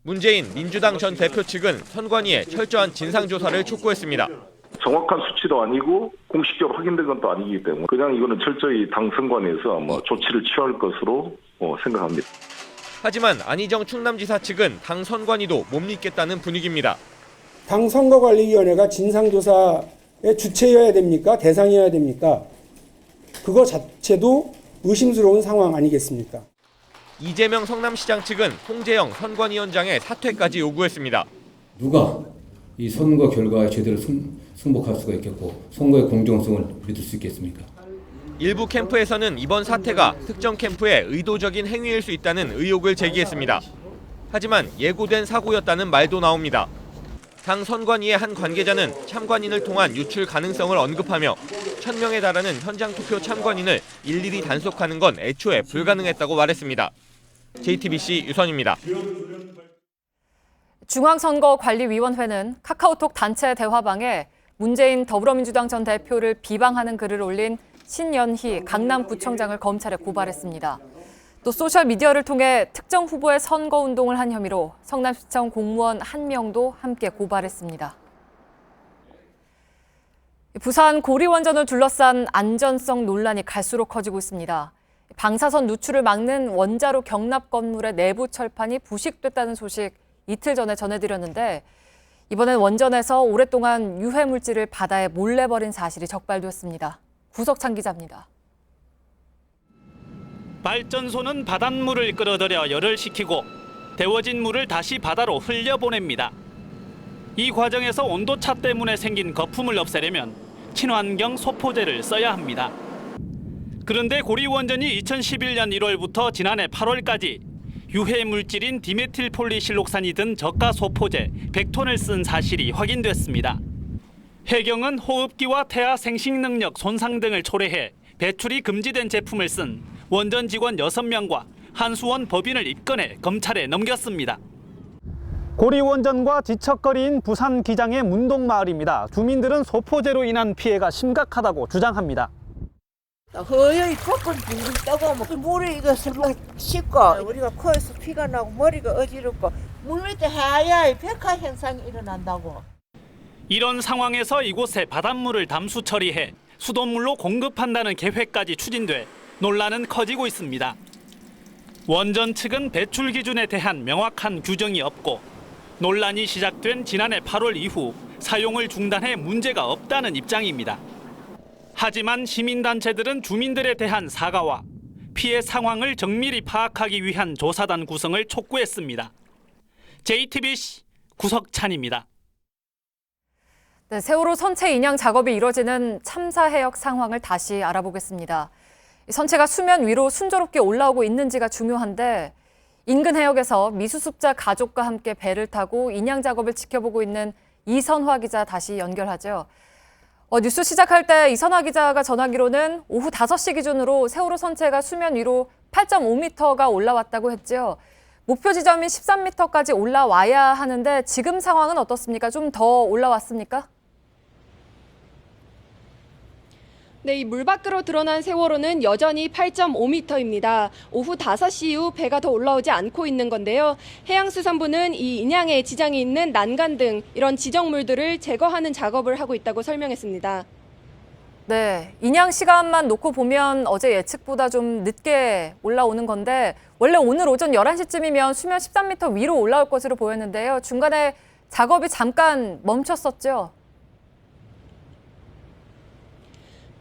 S1: 문재인 민주당 전 대표 측은 선관위에 철저한 진상조사를 촉구했습니다.
S22: 정확한 수치도 아니고 공식적으로 확인된 건 또 아니기 때문에 그냥 이거는 철저히 당 선관위에서 조치를 취할 것으로 생각합니다.
S1: 하지만 안희정 충남지사 측은 당 선관위도 못 믿겠다는 분위기입니다.
S23: 당 선거관리위원회가 진상조사의 주체여야 됩니까? 대상이어야 됩니까? 그거 자체도 의심스러운 상황 아니겠습니까?
S1: 이재명 성남시장 측은 홍재영 선관위원장의 사퇴까지 요구했습니다.
S27: 누가 이 선거 결과에 제대로 승복할 수가 있겠고 선거의 공정성을 믿을 수 있겠습니까?
S1: 일부 캠프에서는 이번 사태가 특정 캠프의 의도적인 행위일 수 있다는 의혹을 제기했습니다. 하지만 예고된 사고였다는 말도 나옵니다. 당 선관위의 한 관계자는 참관인을 통한 유출 가능성을 언급하며 1,000명에 달하는 현장 투표 참관인을 일일이 단속하는 건 애초에 불가능했다고 말했습니다. JTBC 유선입니다.
S2: 중앙선거관리위원회는 카카오톡 단체 대화방에 문재인 더불어민주당 전 대표를 비방하는 글을 올린 신연희 강남구청장을 검찰에 고발했습니다. 또 소셜미디어를 통해 특정 후보의 선거운동을 한 혐의로 성남시청 공무원 1명도 함께 고발했습니다. 부산 고리원전을 둘러싼 안전성 논란이 갈수록 커지고 있습니다. 방사선 누출을 막는 원자로 경납 건물의 내부 철판이 부식됐다는 소식 이틀 전에 전해드렸는데 이번엔 원전에서 오랫동안 유해 물질을 바다에 몰래 버린 사실이 적발됐습니다. 구석찬 기자입니다.
S3: 발전소는 바닷물을 끌어들여 열을 식히고 데워진 물을 다시 바다로 흘려보냅니다. 이 과정에서 온도차 때문에 생긴 거품을 없애려면 친환경 소포제를 써야 합니다. 그런데 고리원전이 2011년 1월부터 지난해 8월까지 유해 물질인 디메틸폴리실록산이 든 저가 소포제 100톤을 쓴 사실이 확인됐습니다. 해경은 호흡기와 태아 생식 능력 손상 등을 초래해 배출이 금지된 제품을 쓴 원전 직원 6명과 한수원 법인을 입건해 검찰에 넘겼습니다.
S7: 고리원전과 지척거리인 부산 기장의 문동마을입니다. 주민들은 소포제로 인한 피해가 심각하다고 주장합니다.
S8: 허여이 코끝 빙빙 떠가면 물에 이것을 막 씻고 우리가 코에서 피가 나고 머리가 어지럽고 물 밑에 하얗게 백화 현상이 일어난다고.
S3: 이런 상황에서 이곳에 바닷물을 담수 처리해 수돗물로 공급한다는 계획까지 추진돼 논란은 커지고 있습니다. 원전 측은 배출 기준에 대한 명확한 규정이 없고 논란이 시작된 지난해 8월 이후 사용을 중단해 문제가 없다는 입장입니다. 하지만 시민단체들은 주민들에 대한 사과와 피해 상황을 정밀히 파악하기 위한 조사단 구성을 촉구했습니다. JTBC 구석찬입니다.
S2: 네, 세월호 선체 인양 작업이 이뤄지는 참사 해역 상황을 다시 알아보겠습니다. 선체가 수면 위로 순조롭게 올라오고 있는지가 중요한데 인근 해역에서 미수습자 가족과 함께 배를 타고 인양 작업을 지켜보고 있는 이선화 기자 다시 연결하죠. 뉴스 시작할 때 이선화 기자가 전하기로는 오후 5시 기준으로 세월호 선체가 수면 위로 8.5m가 올라왔다고 했죠. 목표 지점인 13m까지 올라와야 하는데 지금 상황은 어떻습니까? 좀 더 올라왔습니까?
S10: 네, 이 물 밖으로 드러난 세월호는 여전히 8.5m입니다. 오후 5시 이후 배가 더 올라오지 않고 있는 건데요. 해양수산부는 이 인양에 지장이 있는 난간 등 이런 지정물들을 제거하는 작업을 하고 있다고 설명했습니다.
S2: 네, 인양 시간만 놓고 보면 어제 예측보다 좀 늦게 올라오는 건데 원래 오늘 오전 11시쯤이면 수면 13m 위로 올라올 것으로 보였는데요. 중간에 작업이 잠깐 멈췄었죠.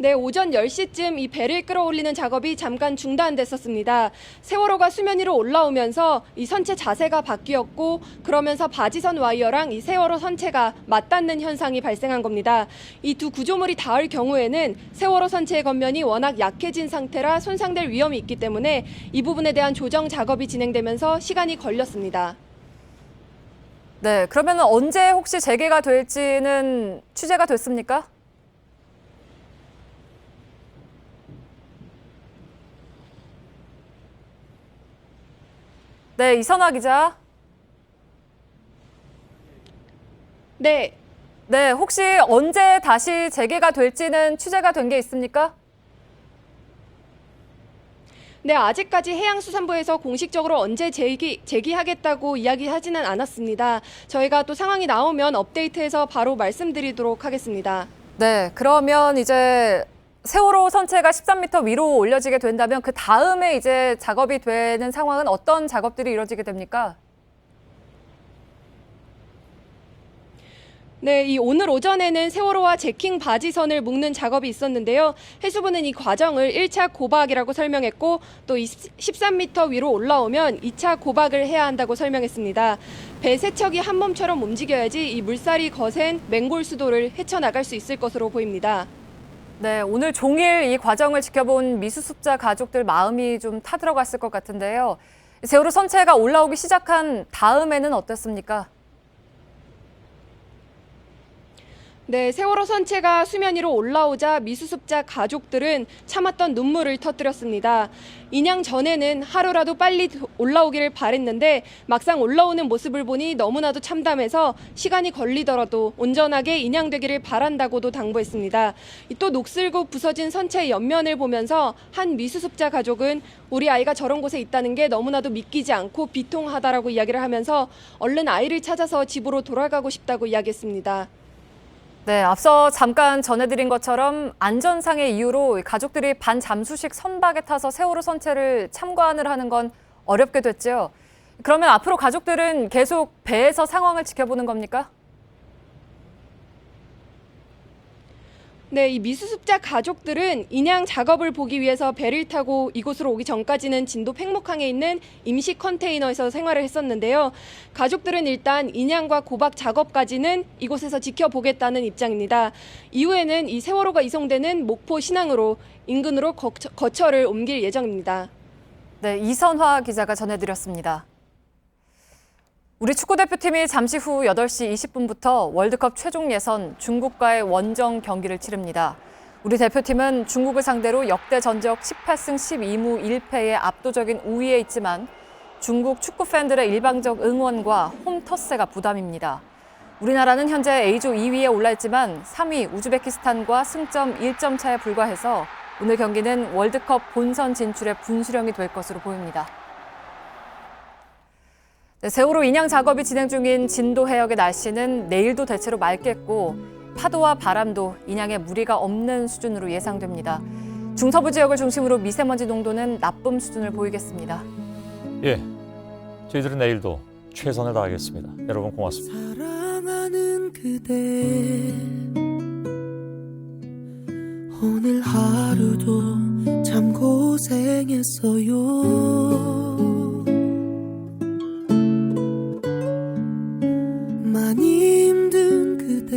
S10: 네, 오전 10시쯤 이 배를 끌어올리는 작업이 잠깐 중단됐었습니다. 세월호가 수면 위로 올라오면서 이 선체 자세가 바뀌었고 그러면서 바지선 와이어랑 이 세월호 선체가 맞닿는 현상이 발생한 겁니다. 이 두 구조물이 닿을 경우에는 세월호 선체의 겉면이 워낙 약해진 상태라 손상될 위험이 있기 때문에 이 부분에 대한 조정 작업이 진행되면서 시간이 걸렸습니다.
S2: 네, 그러면 언제 혹시 재개가 될지는 취재가 됐습니까? 네, 이선화 기자.
S10: 네.
S2: 네, 혹시 언제 다시 재개가 될지는 취재가 된 게 있습니까?
S10: 네, 아직까지 해양수산부에서 공식적으로 언제 재기하겠다고 이야기하지는 않았습니다. 저희가 또 상황이 나오면 업데이트해서 바로 말씀드리도록 하겠습니다.
S2: 네, 그러면 이제 세월호 선체가 13m 위로 올려지게 된다면 그 다음에 이제 작업이 되는 상황은 어떤 작업들이 이루어지게 됩니까?
S10: 네, 이 오늘 오전에는 세월호와 제킹 바지선을 묶는 작업이 있었는데요. 해수부는 이 과정을 1차 고박이라고 설명했고 또 13m 위로 올라오면 2차 고박을 해야 한다고 설명했습니다. 배 세척이 한 몸처럼 움직여야지 이 물살이 거센 맹골 수도를 헤쳐나갈 수 있을 것으로 보입니다.
S2: 네, 오늘 종일 이 과정을 지켜본 미수습자 가족들 마음이 좀 타들어갔을 것 같은데요. 세월호 선체가 올라오기 시작한 다음에는 어땠습니까?
S10: 네, 세월호 선체가 수면 위로 올라오자 미수습자 가족들은 참았던 눈물을 터뜨렸습니다. 인양 전에는 하루라도 빨리 올라오기를 바랬는데 막상 올라오는 모습을 보니 너무나도 참담해서 시간이 걸리더라도 온전하게 인양되기를 바란다고도 당부했습니다. 또 녹슬고 부서진 선체의 옆면을 보면서 한 미수습자 가족은 우리 아이가 저런 곳에 있다는 게 너무나도 믿기지 않고 비통하다라고 이야기를 하면서 얼른 아이를 찾아서 집으로 돌아가고 싶다고 이야기했습니다.
S2: 네, 앞서 잠깐 전해드린 것처럼 안전상의 이유로 가족들이 반잠수식 선박에 타서 세월호 선체를 참관을 하는 건 어렵게 됐죠. 그러면 앞으로 가족들은 계속 배에서 상황을 지켜보는 겁니까?
S10: 네, 이 미수습자 가족들은 인양 작업을 보기 위해서 배를 타고 이곳으로 오기 전까지는 진도 팽목항에 있는 임시 컨테이너에서 생활을 했었는데요. 가족들은 일단 인양과 고박 작업까지는 이곳에서 지켜보겠다는 입장입니다. 이후에는 이 세월호가 이송되는 목포 신항으로 인근으로 거처를 옮길 예정입니다.
S2: 네, 이선화 기자가 전해드렸습니다. 우리 축구대표팀이 잠시 후 8시 20분부터 월드컵 최종 예선 중국과의 원정 경기를 치릅니다. 우리 대표팀은 중국을 상대로 역대 전적 18승 12무 1패의 압도적인 우위에 있지만 중국 축구 팬들의 일방적 응원과 홈터세가 부담입니다. 우리나라는 현재 A조 2위에 올라있지만 3위 우즈베키스탄과 승점 1점 차에 불과해서 오늘 경기는 월드컵 본선 진출의 분수령이 될 것으로 보입니다. 네, 세월호 인양 작업이 진행 중인 진도 해역의 날씨는 내일도 대체로 맑겠고 파도와 바람도 인양에 무리가 없는 수준으로 예상됩니다. 중서부 지역을 중심으로 미세먼지 농도는 나쁨 수준을 보이겠습니다.
S4: 예, 저희들은 내일도 최선을 다하겠습니다. 여러분 고맙습니다.
S9: 사랑하는 그대 오늘 하루도 참 고생했어요. 많이 힘든 그대